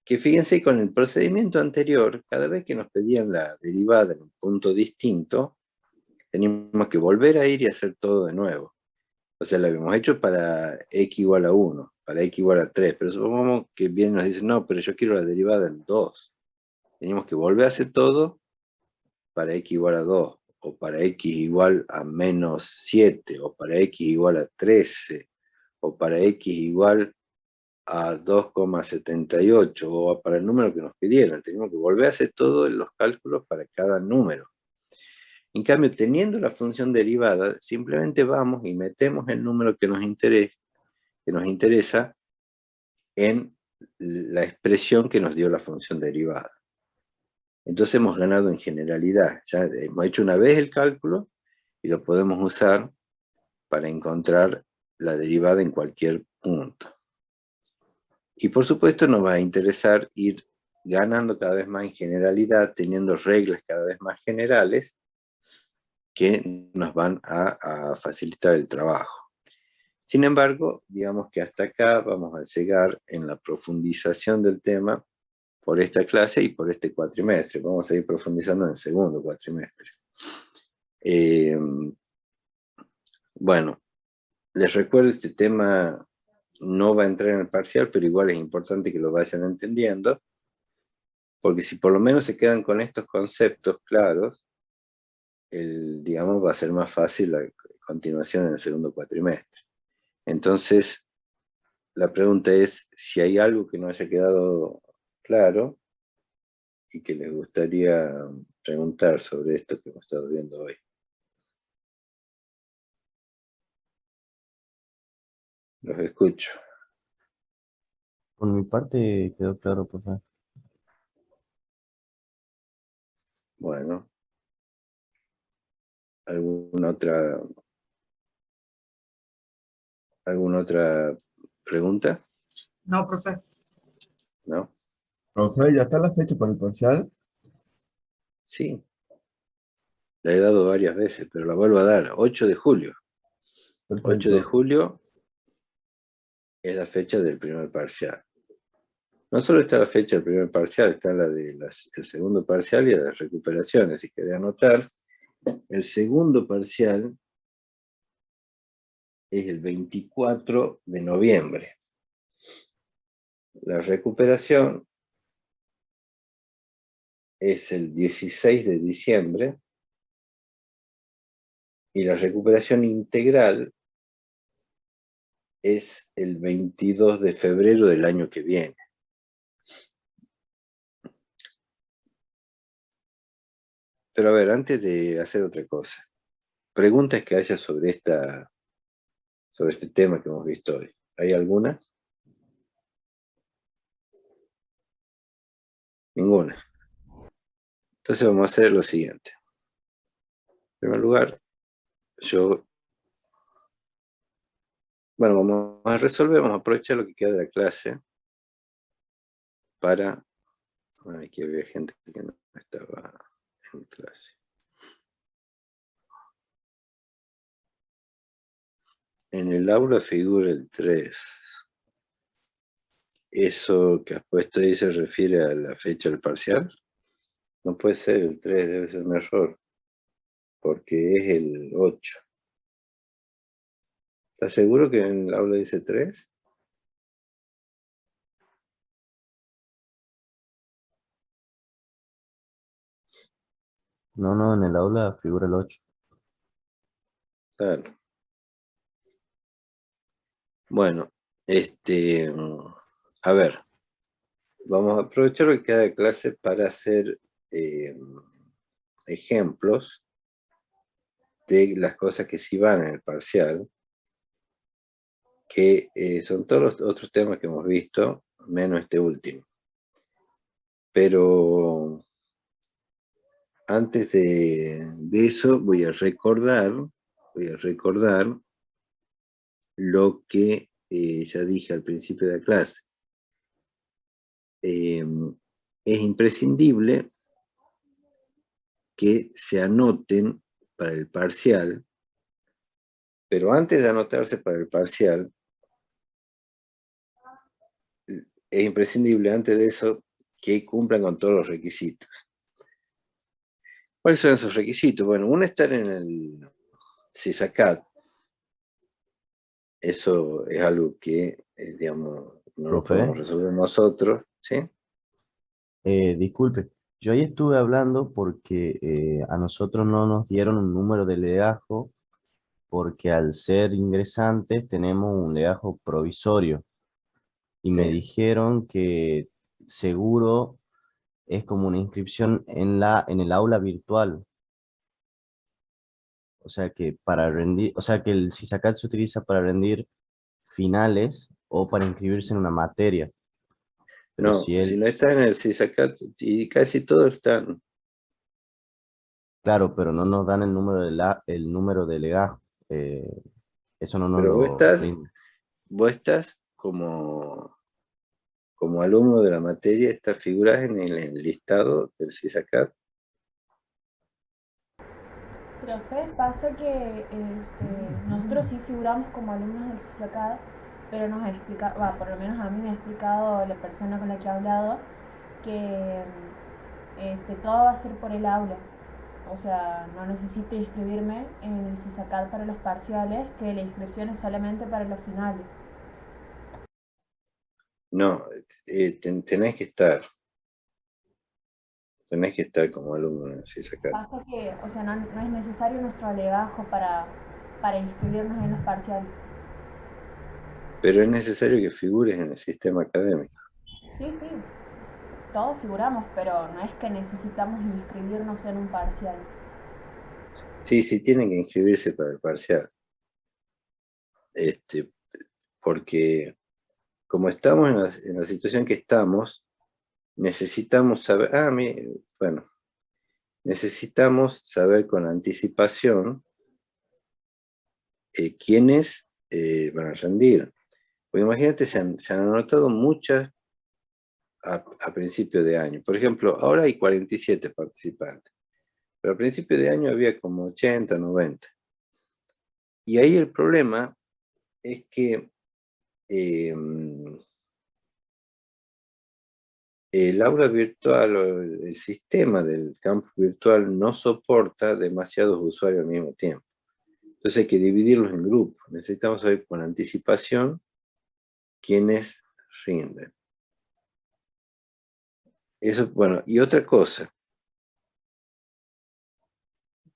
Que fíjense, con el procedimiento anterior, cada vez que nos pedían la derivada en un punto distinto, teníamos que volver a ir y hacer todo de nuevo. O sea, lo habíamos hecho para x igual a 1, para x igual a 3, pero supongamos que vienen y nos dicen, no, pero yo quiero la derivada en 2. Teníamos que volver a hacer todo para x igual a 2, o para x igual a menos 7, o para x igual a 13, o para x igual a 2,78, o para el número que nos pidieran. Teníamos que volver a hacer todos los cálculos para cada número. En cambio, teniendo la función derivada, simplemente vamos y metemos el número que nos interesa en la expresión que nos dio la función derivada. Entonces hemos ganado en generalidad. Ya hemos hecho una vez el cálculo y lo podemos usar para encontrar la derivada en cualquier punto. Y por supuesto nos va a interesar ir ganando cada vez más en generalidad, teniendo reglas cada vez más generales que nos van a facilitar el trabajo. Sin embargo, digamos que hasta acá vamos a llegar en la profundización del tema por esta clase y por este cuatrimestre. Vamos a ir profundizando en el segundo cuatrimestre. Bueno, les recuerdo, este tema no va a entrar en el parcial, pero igual es importante que lo vayan entendiendo, porque si por lo menos se quedan con estos conceptos claros, digamos, va a ser más fácil la continuación en el segundo cuatrimestre. Entonces, la pregunta es si hay algo que no haya quedado claro y que les gustaría preguntar sobre esto que hemos estado viendo hoy. Los escucho. Por mi parte quedó claro, profe. Bueno, ¿alguna otra pregunta? No, profe. ¿No? Profe, ¿ya está la fecha para el parcial? Sí, la he dado varias veces, pero la vuelvo a dar. 8 de julio. 8 de Perfecto. julio es la fecha del primer parcial. No solo está la fecha del primer parcial, está la del segundo parcial y la de las recuperaciones. Si quería anotar, el segundo parcial es el 24 de noviembre. La recuperación es el 16 de diciembre y la recuperación integral es el 22 de febrero del año que viene. Pero a ver, antes de hacer otra cosa, preguntas que haya sobre este tema que hemos visto hoy. ¿Hay alguna? Ninguna. Entonces vamos a hacer lo siguiente. En primer lugar, vamos a resolver, vamos a aprovechar lo que queda de la clase para... Bueno, aquí había gente que no estaba en clase. En el aula figura el 3. ¿Eso que has puesto ahí se refiere a la fecha del parcial? No puede ser el 3, debe ser un error, porque es el 8. ¿Estás seguro que en el aula dice 3? No, en el aula figura el 8. Claro. Bueno, a ver, vamos a aprovechar lo que queda de clase para hacer ejemplos de las cosas que sí van en el parcial, que son todos los otros temas que hemos visto, menos este último. Pero antes de eso voy a recordar lo que ya dije al principio de la clase. Es imprescindible que se anoten para el parcial, pero antes de anotarse para el parcial, es imprescindible antes de eso que cumplan con todos los requisitos. ¿Cuáles son esos requisitos? Bueno, uno, estar en el CISACAT. Eso es algo que, digamos, no lo Profe, podemos resolver nosotros, ¿sí? disculpe, yo ahí estuve hablando porque a nosotros no nos dieron un número de legajo porque al ser ingresantes tenemos un legajo provisorio y me Sí. dijeron que seguro es como una inscripción en el aula virtual. O sea que para rendir, o sea que el CISACAT se utiliza para rendir finales o para inscribirse en una materia. Pero No, si si él, no está en el CISACAT, y casi todos están, claro, pero no nos dan el número el número de legajo. eh, Eso no nos pero lo brinda. vos estás como alumno de la materia, estas figuras en el listado del CISACAT. Profe, pasa que nosotros sí figuramos como alumnos del CISACAD, pero nos ha explicado, por lo menos a mí me ha explicado la persona con la que he hablado, que todo va a ser por el aula. O sea, no necesito inscribirme en el CISACAD para los parciales, que la inscripción es solamente para los finales. No, tenés que estar como alumno en el CISACAT. Pasa que, o sea, no es necesario nuestro alegajo para inscribirnos en los parciales. Pero es necesario que figures en el sistema académico. Sí, sí, todos figuramos, pero no es que necesitamos inscribirnos en un parcial. Sí, sí, tienen que inscribirse para el parcial. Este, porque como estamos en la situación que estamos, necesitamos saber, bueno, necesitamos saber con anticipación quiénes van a rendir. Porque imagínate, se han anotado muchas a principio de año. Por ejemplo, ahora hay 47 participantes, pero a principio de año había como 80, 90. Y ahí el problema es que el aula virtual o el sistema del campus virtual no soporta demasiados usuarios al mismo tiempo. Entonces hay que dividirlos en grupos. Necesitamos saber con anticipación quiénes rinden. Eso, bueno, y otra cosa.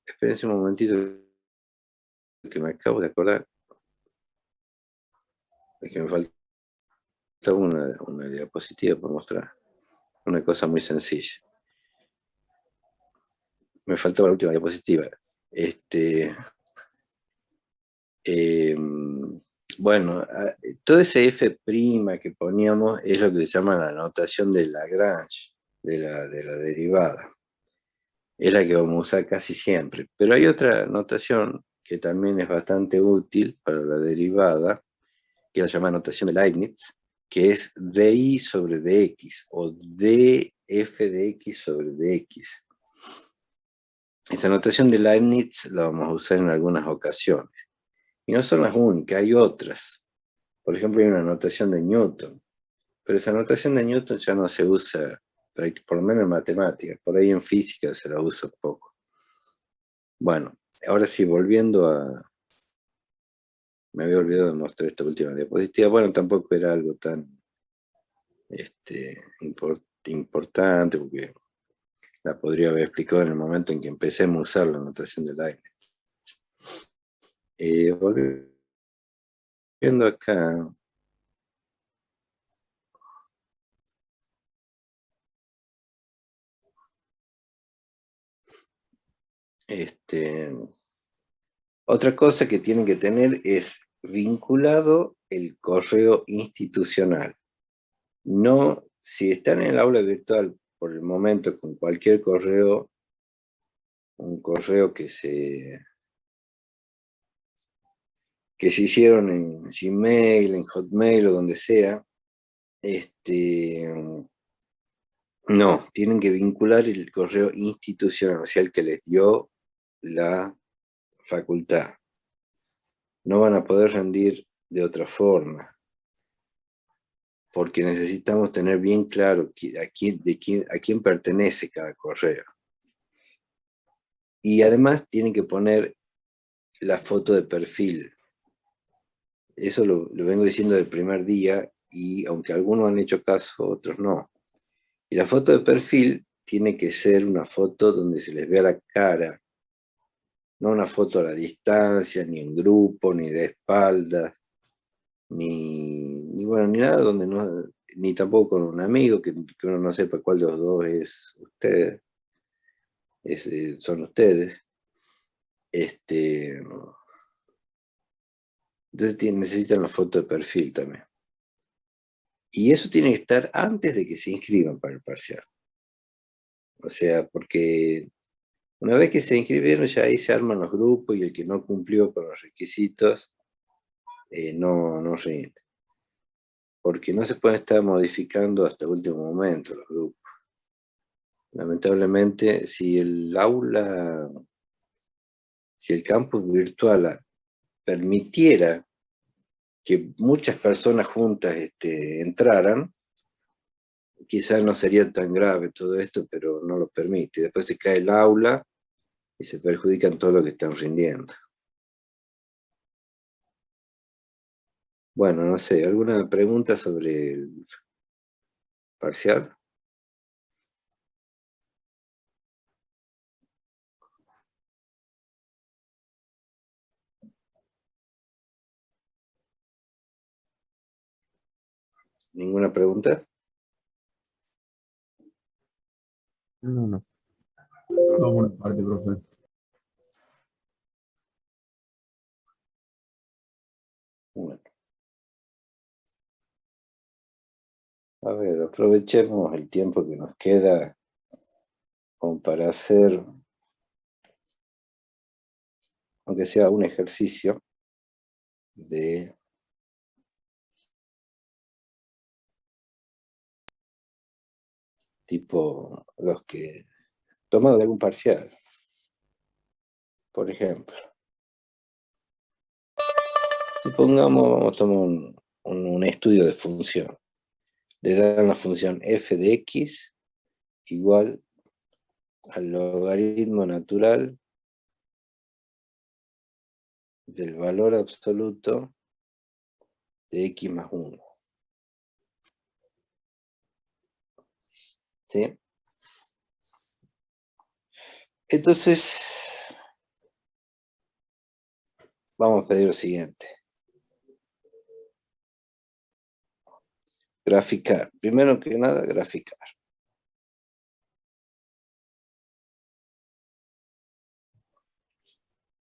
Espérense un momentito que me acabo de acordar. Es que me falta una diapositiva para mostrar. Una cosa muy sencilla. Me faltaba la última diapositiva. Eh, bueno, todo ese F' que poníamos es lo que se llama la notación de Lagrange, de la derivada. Es la que vamos a usar casi siempre. Pero hay otra notación que también es bastante útil para la derivada, que la llama notación de Leibniz, que es DI sobre DX o DF de X sobre DX. Esta notación de Leibniz la vamos a usar en algunas ocasiones. Y no son las únicas, hay otras. Por ejemplo, hay una notación de Newton. Pero esa notación de Newton ya no se usa, por lo menos en matemáticas. Por ahí en física se la usa poco. Bueno, ahora sí, volviendo a... Me había olvidado de mostrar esta última diapositiva. Bueno, tampoco era algo tan importante, porque la podría haber explicado en el momento en que empecemos a usar la notación de Leibniz. Volviendo acá, otra cosa que tienen que tener es vinculado el correo institucional. No, si están en el aula virtual por el momento con cualquier correo, un correo que se hicieron en Gmail, en Hotmail o donde sea, no, tienen que vincular el correo institucional, o sea, el que les dio la facultad. No van a poder rendir de otra forma, porque necesitamos tener bien claro a quién pertenece cada correo. Y además tienen que poner la foto de perfil. Eso lo vengo diciendo del primer día, y aunque algunos han hecho caso, otros no. Y la foto de perfil tiene que ser una foto donde se les vea la cara, no una foto a la distancia, ni en grupo, ni de espaldas, ni bueno, ni nada donde no, ni tampoco con un amigo que uno no sepa cuál de los dos es usted, son ustedes. Entonces necesitan la foto de perfil también. Y eso tiene que estar antes de que se inscriban para el parcial. O sea, porque una vez que se inscribieron, ya ahí se arman los grupos y el que no cumplió con los requisitos no rinde. Porque no se puede estar modificando hasta el último momento los grupos. Lamentablemente, si el campus virtual permitiera que muchas personas juntas entraran, quizás no sería tan grave todo esto, pero no lo permite. Después se cae el aula y se perjudican todo lo que están rindiendo. Bueno, no sé, ¿alguna pregunta sobre el parcial? ¿Ninguna pregunta? No, no. No, buena parte, profe. Bueno. A ver, aprovechemos el tiempo que nos queda como para hacer, aunque sea un ejercicio de tipo los que tomado de algún parcial. Por ejemplo, supongamos, vamos a tomar un estudio de función. Le dan la función f de x igual al logaritmo natural del valor absoluto de x más 1. ¿Sí? Entonces, vamos a pedir lo siguiente. Graficar. Primero que nada, graficar.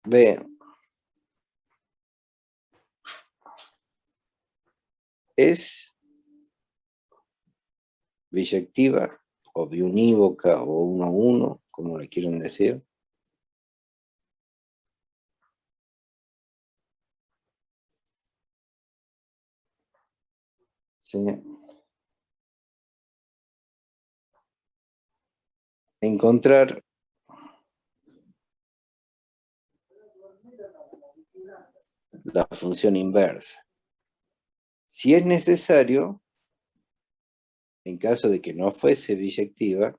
Vean. Es biyectiva o biunívoca o 1 a 1, como le quieren decir. ¿Sí? Encontrar la función inversa. Si es necesario, en caso de que no fuese biyectiva,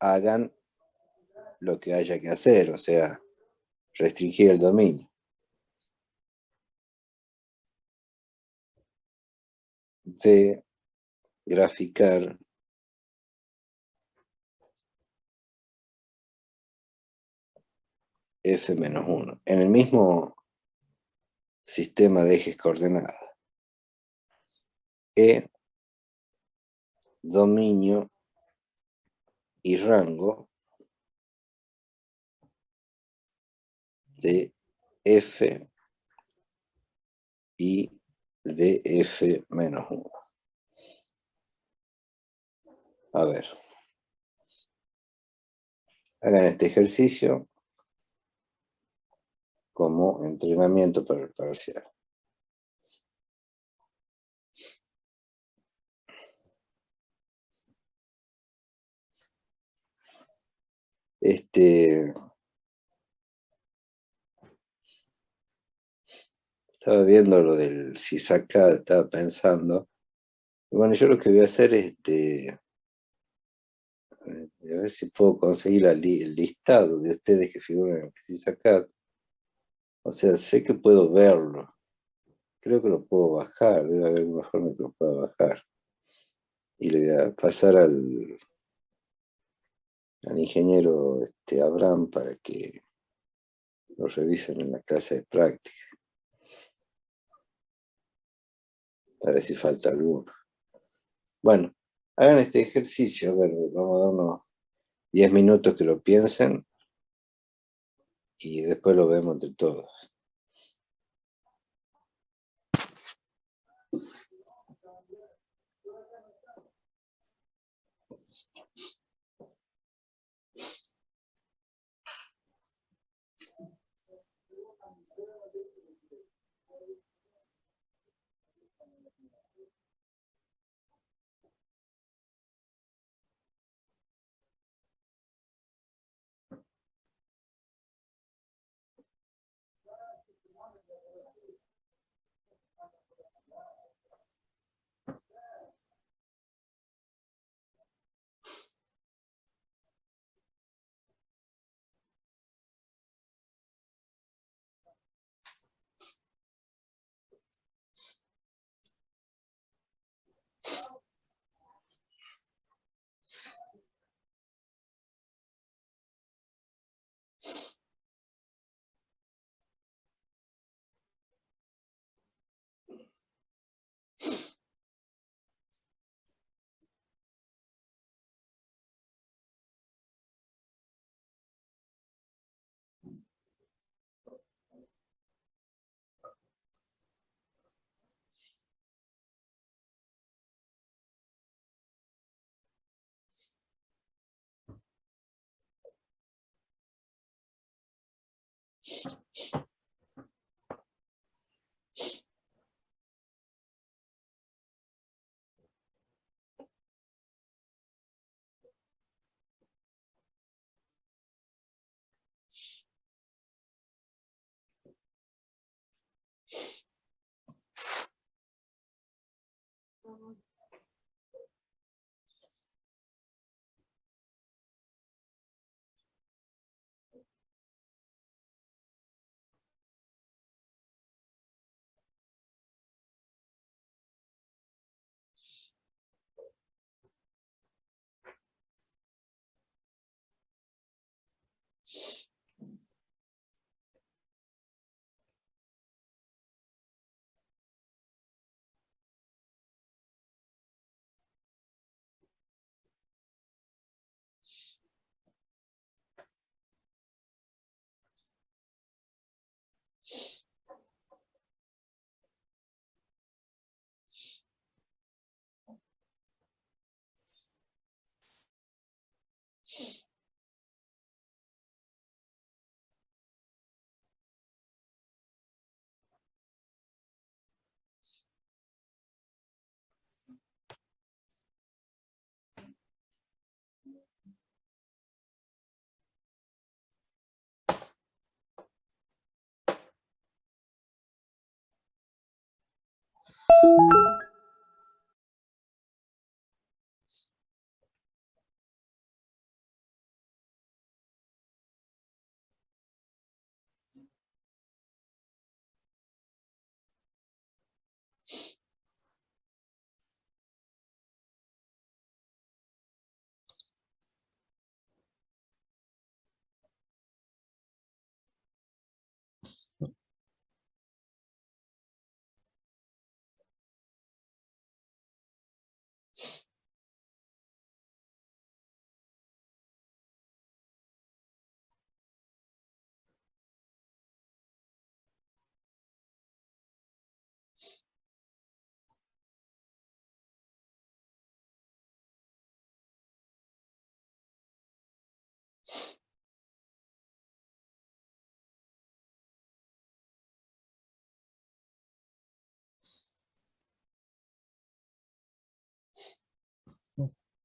hagan lo que haya que hacer, o sea, restringir el dominio. De graficar f menos 1 en el mismo sistema de ejes coordenadas. E, dominio y rango de f y de f menos 1. A ver. Hagan este ejercicio como entrenamiento para el parcial. Estaba viendo lo del CISACA, estaba pensando. Y bueno, yo lo que voy a hacer es a ver si puedo conseguir el listado de ustedes que figuran en el CISACA. O sea, sé que puedo verlo. Creo que lo puedo bajar, debe haber alguna forma que lo pueda bajar. Y le voy a pasar al ingeniero Abraham para que lo revisen en la clase de práctica. A ver si falta alguno. Bueno, hagan este ejercicio. A ver, vamos a dar unos 10 minutos que lo piensen y después lo vemos entre todos.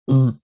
Mm.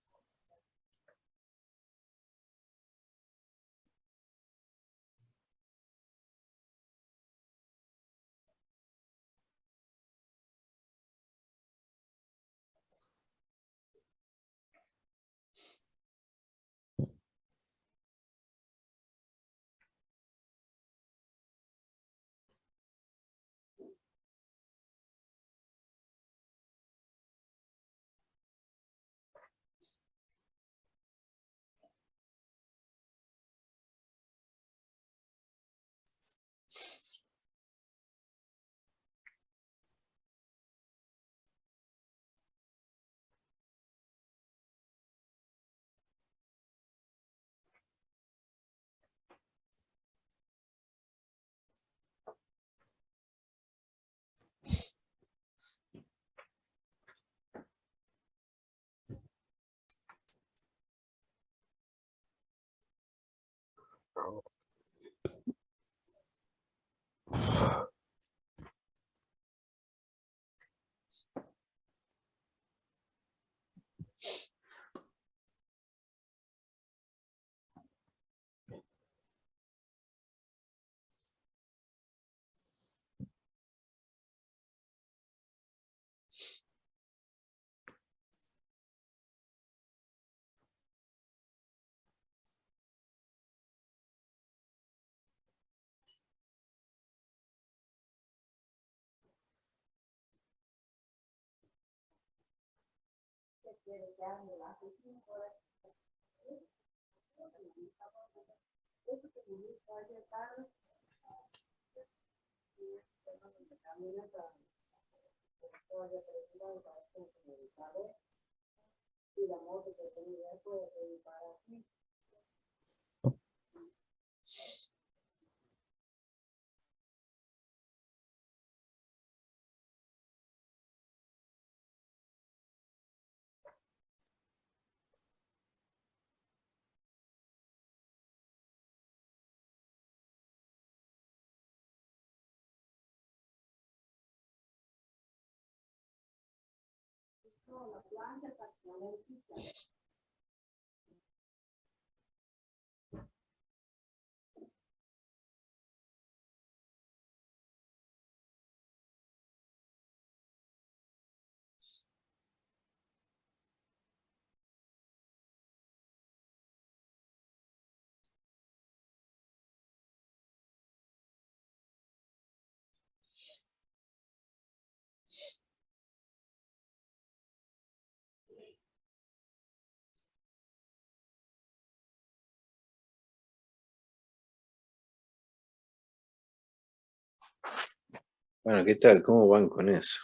Bueno, ¿qué tal? ¿Cómo van con eso?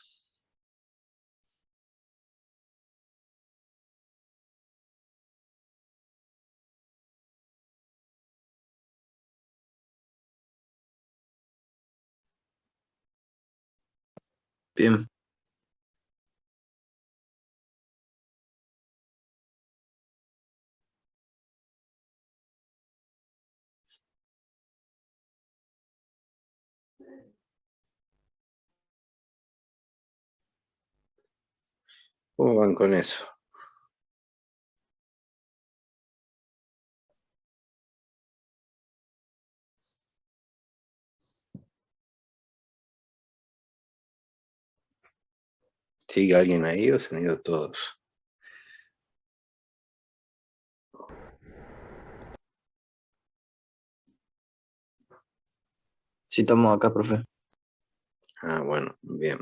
Bien. ¿Cómo van con eso? ¿Sigue alguien ahí o se han ido todos? Sí, estamos acá, profe. Ah, bueno, bien.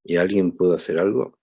¿Y alguien pudo hacer algo?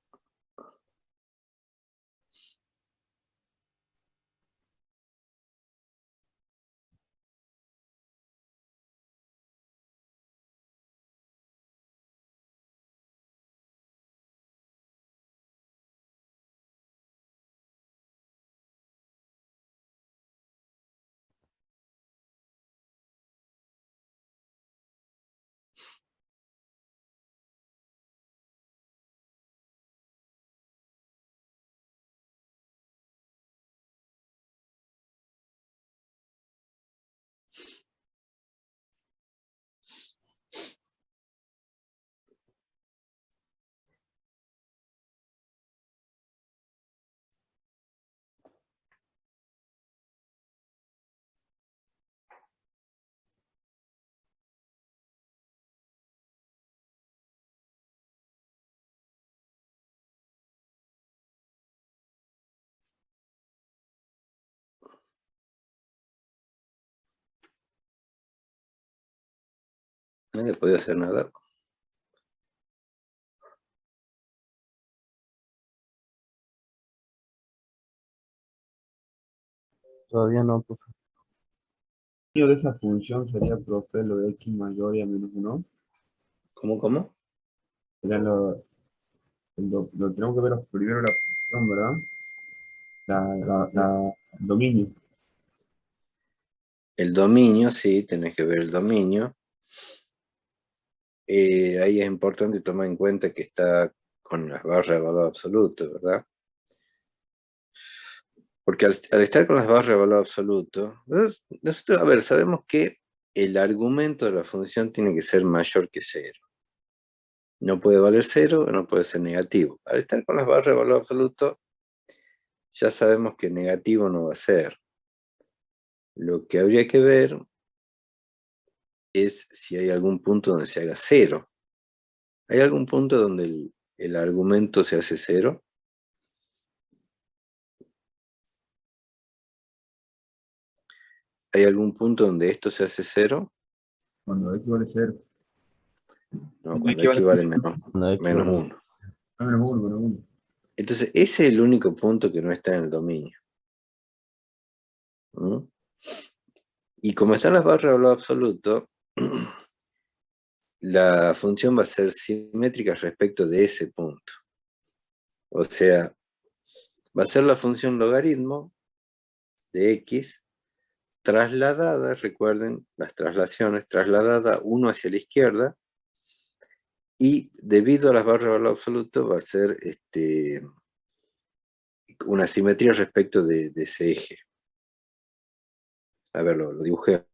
Nadie podía hacer nada. Todavía no, profe. De esa función sería, profe, lo de x mayor y a menos 1. ¿Cómo? Sería lo tenemos que ver primero la función, ¿verdad? El dominio. El dominio, sí, tenés que ver el dominio. Ahí es importante tomar en cuenta que está con las barras de valor absoluto, ¿verdad? Porque al estar con las barras de valor absoluto, nosotros, a ver, sabemos que el argumento de la función tiene que ser mayor que 0. No puede valer 0, no puede ser negativo. Al estar con las barras de valor absoluto, ya sabemos que negativo no va a ser. Lo que habría que ver es si hay algún punto donde se haga 0. ¿Hay algún punto donde el argumento se hace 0? ¿Hay algún punto donde esto se hace 0? Cuando x vale 0. No, cuando x vale menos No, es que 1. Menos 1. Entonces, ese es el único punto que no está en el dominio. ¿Mm? Y como están las barras de valor absoluto, la función va a ser simétrica respecto de ese punto. O sea, va a ser la función logaritmo de x trasladada, recuerden las traslaciones, trasladada 1 hacia la izquierda, y debido a las barras de valor absoluto va a ser una simetría respecto de ese eje. A ver, lo dibujé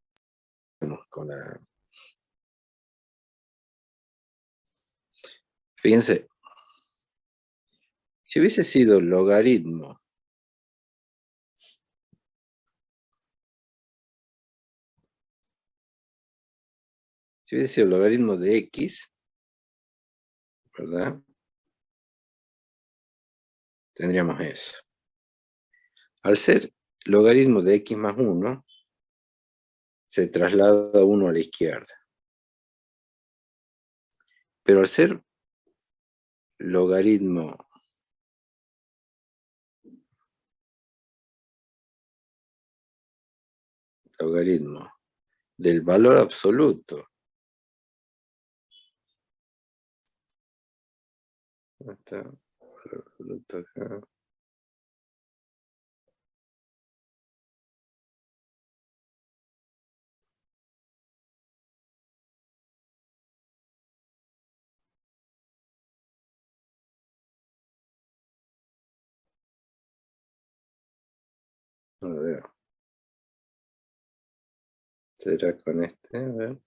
con la... Fíjense, si hubiese sido logaritmo de x, ¿verdad? Tendríamos eso. Al ser logaritmo de x más 1, se traslada 1 a la izquierda. Pero al ser logaritmo del valor absoluto, ¿dónde está? Valor absoluto acá. No lo veo. Será con este, a ver.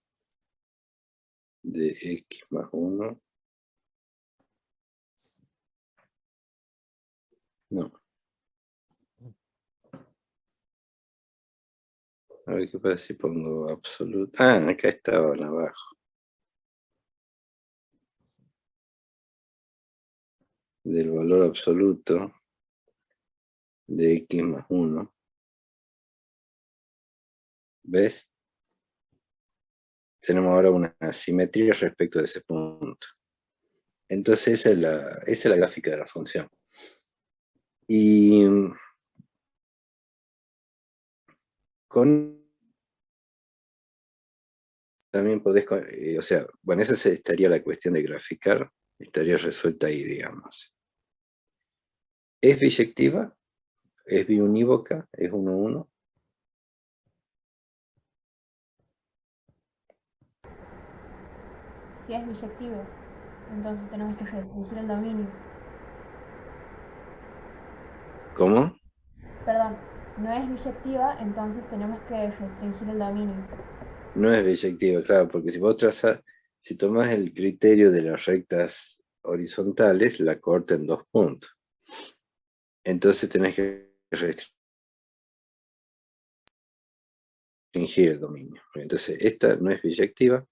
De x más 1. No. A ver qué pasa si pongo absoluto. Ah, acá estaban abajo. del valor absoluto de x más 1. ¿Ves? Tenemos ahora una asimetría respecto de ese punto. Entonces esa es la gráfica de la función. Y con también podés, o sea, bueno, esa estaría la cuestión de graficar, estaría resuelta ahí, digamos. ¿Es biyectiva? ¿Es biunívoca? ¿Es 1-1? Si es biyectivo, entonces tenemos que restringir el dominio. ¿Cómo? Perdón, no es biyectiva, entonces tenemos que restringir el dominio. No es biyectiva, claro, porque si vos trazas, si tomás el criterio de las rectas horizontales, la corta en 2 puntos. Entonces tenés que restringir el dominio. Entonces esta no es biyectiva,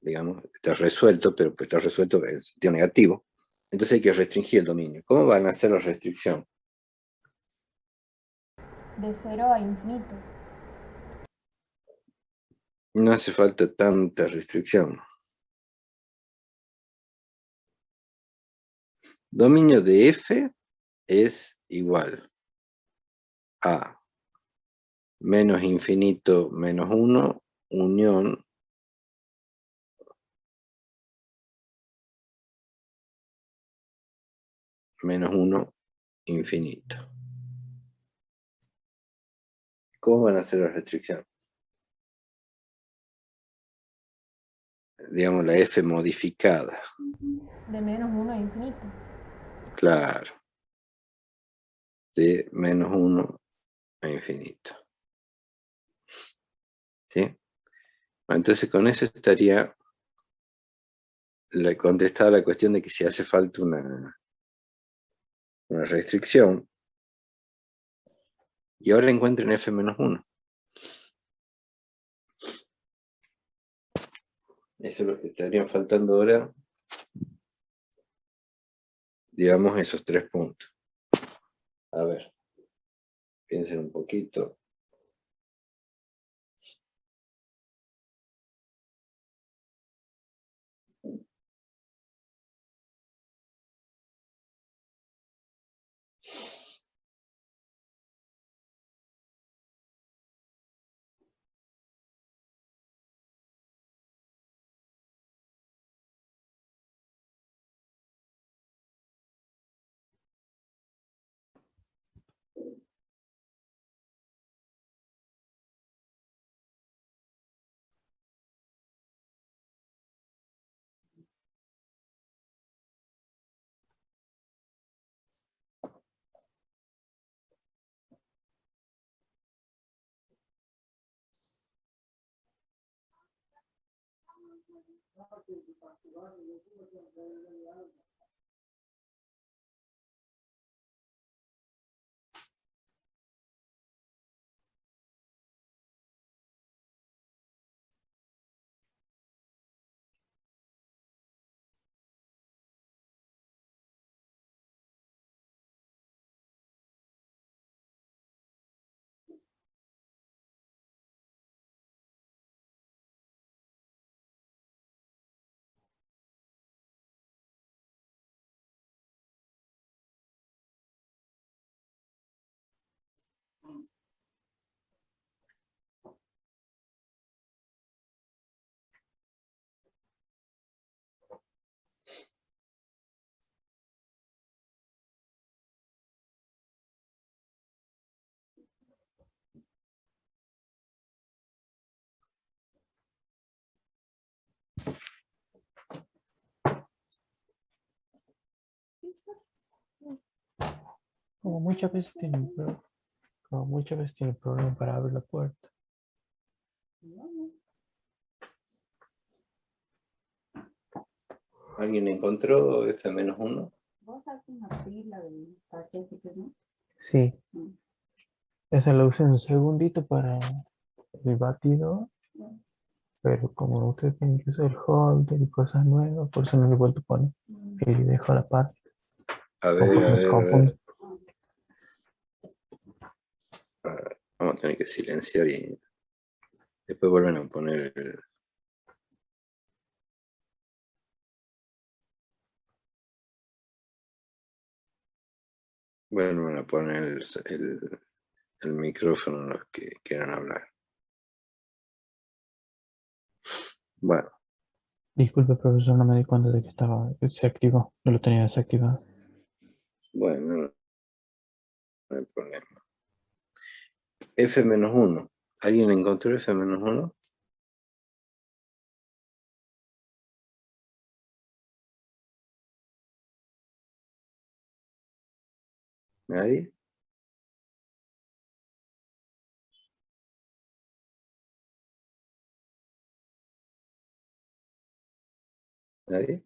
digamos, está resuelto, pero está resuelto en sentido negativo. Entonces hay que restringir el dominio. ¿Cómo van a hacer la restricción? De 0 a infinito. No hace falta tanta restricción. Dominio de f es igual a menos infinito menos 1 unión menos 1 infinito. ¿Cómo van a hacer la restricción? Digamos la f modificada. De menos 1 a infinito. Claro. De menos 1 a infinito. ¿Sí? Entonces con eso estaría contestada la cuestión de que si hace falta una restricción. Y ahora encuentren f menos 1. Eso es lo que estarían faltando ahora. Digamos esos 3 puntos. A ver. Piensen un poquito. Como muchas veces tiene problema para abrir la puerta. ¿Alguien encontró f menos 1? Vos haces una pila de paquetes, ¿no? Sí. Esa la usé un segundito para el batido, pero como usted tiene que usar el holder y cosas nuevas, por eso no le he vuelto a poner. Y dejo la parte. A ver, a Los ver, a confundo. ver. Vamos a tener que silenciar y después vuelven a poner el... Vuelven a poner el micrófono los que quieran hablar. Bueno, Disculpe, profesor, no me di cuenta de que se activó. Yo lo tenía desactivado. bueno, no hay problema. F-1. ¿Alguien encontró F-1? ¿Nadie? ¿Nadie?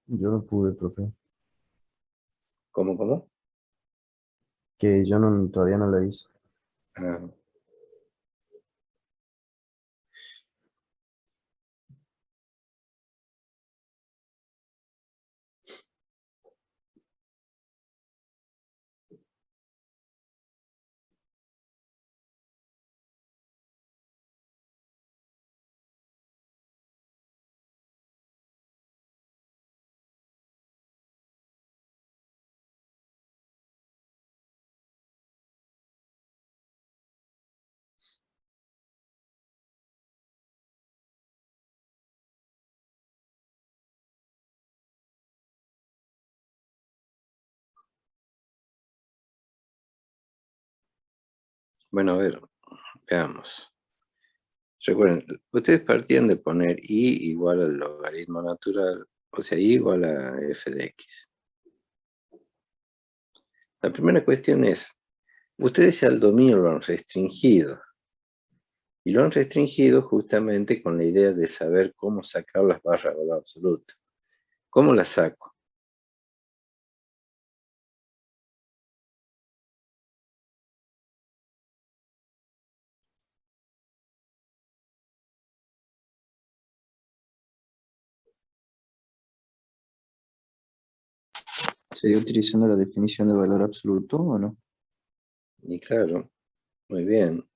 Yo no pude, profe. ¿Cómo? Que yo no, todavía no la hice. Ah, bueno, a ver, veamos. Recuerden, ustedes partían de poner y igual al logaritmo natural, o sea, y igual a f de x. La primera cuestión es, ustedes ya el dominio lo han restringido. Y lo han restringido justamente con la idea de saber cómo sacar las barras de valor absoluto. ¿Cómo las saco? ¿Sería utilizando la definición de valor absoluto o no? Y claro, muy bien.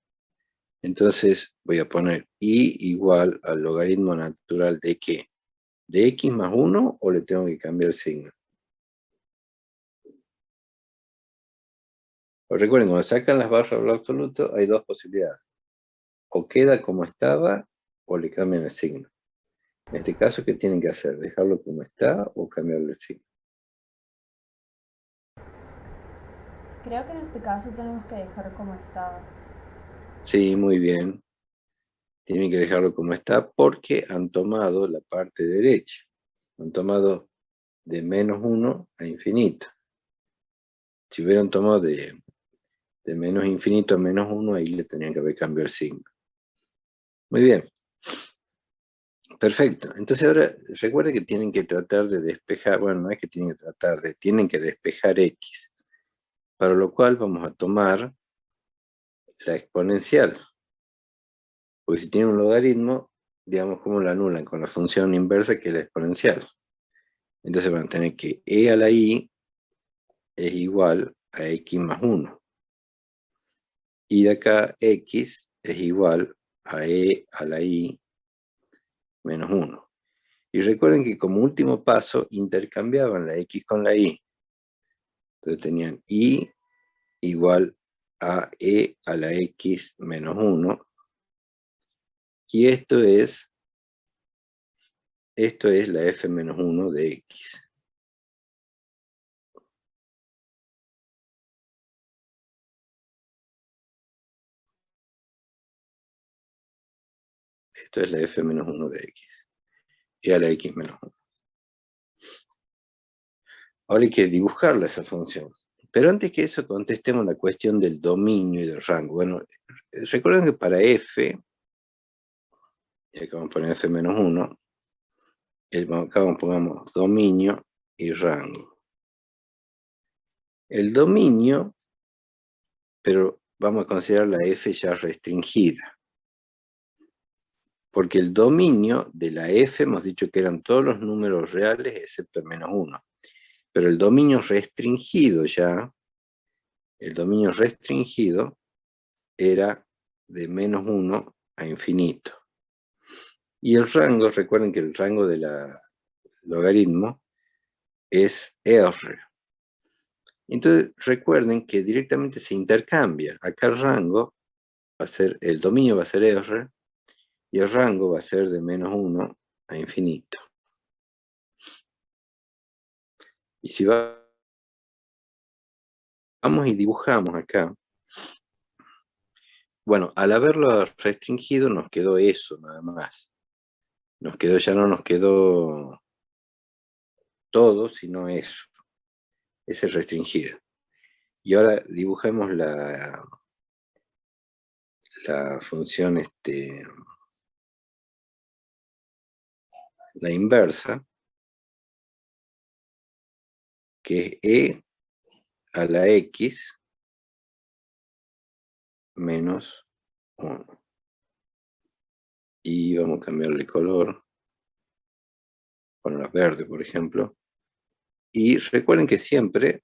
Entonces voy a poner y igual al logaritmo natural de ¿qué? ¿De x más 1 o le tengo que cambiar el signo? Pues recuerden, cuando sacan las barras de valor absoluto hay dos posibilidades. O queda como estaba o le cambian el signo. En este caso, ¿qué tienen que hacer? ¿Dejarlo como está o cambiarle el signo? Creo que en este caso tenemos que dejar como estaba. Sí, muy bien. Tienen que dejarlo como está porque han tomado la parte derecha. Han tomado de menos 1 a infinito. Si hubieran tomado de menos infinito a menos 1, ahí le tenían que haber cambiado el signo. Muy bien. Perfecto. Entonces ahora recuerden que tienen que tratar de despejar, bueno, no es que tienen que tratar de, tienen que despejar x. Para lo cual vamos a tomar la exponencial. Porque si tienen un logaritmo, digamos cómo lo anulan con la función inversa que es la exponencial. Entonces van a tener que e a la i es igual a x más 1. Y de acá x es igual a e a la i menos 1. Y recuerden que como último paso intercambiaban la x con la y. Entonces tenían y igual a e a la x menos 1. Y esto es la f menos 1 de x. Esto es la f menos 1 de x. E a la x menos 1. Ahora hay que dibujarla esa función. Pero antes que eso, contestemos la cuestión del dominio y del rango. Bueno, recuerden que para f, y acá vamos a poner f menos 1, acá pongamos dominio y rango. El dominio, pero vamos a considerar la f ya restringida. Porque el dominio de la f hemos dicho que eran todos los números reales excepto el menos 1. Pero el dominio restringido ya, el dominio restringido era de menos 1 a infinito. Y el rango, recuerden que el rango del logaritmo es R. Entonces recuerden que directamente se intercambia. Acá el rango va a ser, el dominio va a ser R, y el rango va a ser de menos 1 a infinito. Y si vamos y dibujamos acá, bueno, al haberlo restringido nos quedó eso nada más. Ya no nos quedó todo, sino eso. Ese restringido. Y ahora dibujemos la función, la inversa, que es e a la x menos 1. Y vamos a cambiarle color, ponerla verde, por ejemplo. Y recuerden que siempre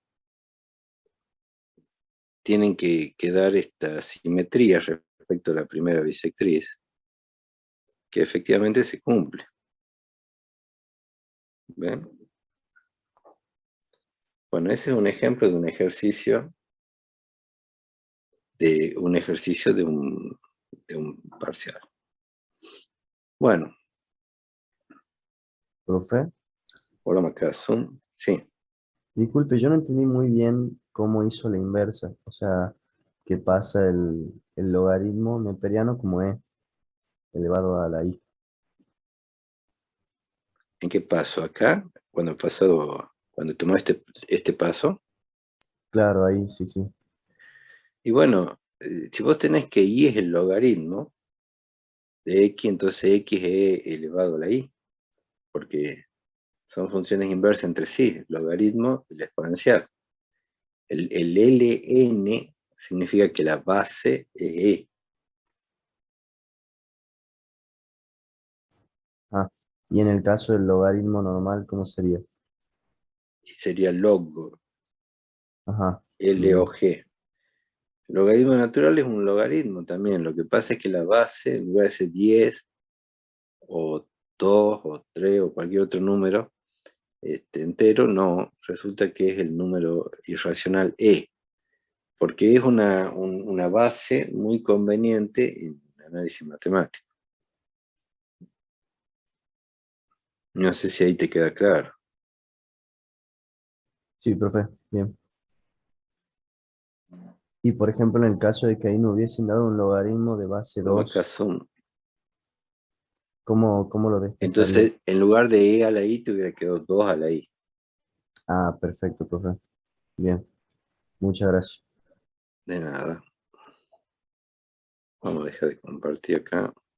tienen que dar esta simetría respecto a la primera bisectriz, que efectivamente se cumple. ¿Ven? Bueno, ese es un ejemplo de un ejercicio de un parcial. Bueno. Profe, Hola, Macasum. Sí. disculpe, yo no entendí muy bien cómo hizo la inversa. O sea, que pasa el logaritmo neperiano como e elevado a la i. ¿En qué paso? Acá, cuando tomó este paso. Claro, ahí sí, sí. Y bueno, si vos tenés que y es el logaritmo de x, entonces x es elevado a la i, porque son funciones inversas entre sí, el logaritmo y la exponencial. El ln significa que la base es e. Ah, y en el caso del logaritmo normal, ¿cómo sería? Y sería log, Ajá. log. El logaritmo natural es un logaritmo también. Lo que pasa es que la base, en lugar de ser 10, o 2, o 3, o cualquier otro número entero, no, resulta que es el número irracional e, porque es una base muy conveniente en análisis matemático. No sé si ahí te queda claro. Sí, profe, bien. Y por ejemplo, en el caso de que ahí no hubiesen dado un logaritmo de base Luego acá 2, son. ¿cómo lo despejaría? Entonces, en lugar de e a la i, te hubiera quedado 2 a la i. Ah, perfecto, profe. Bien, muchas gracias. De nada. Vamos a dejar de compartir acá.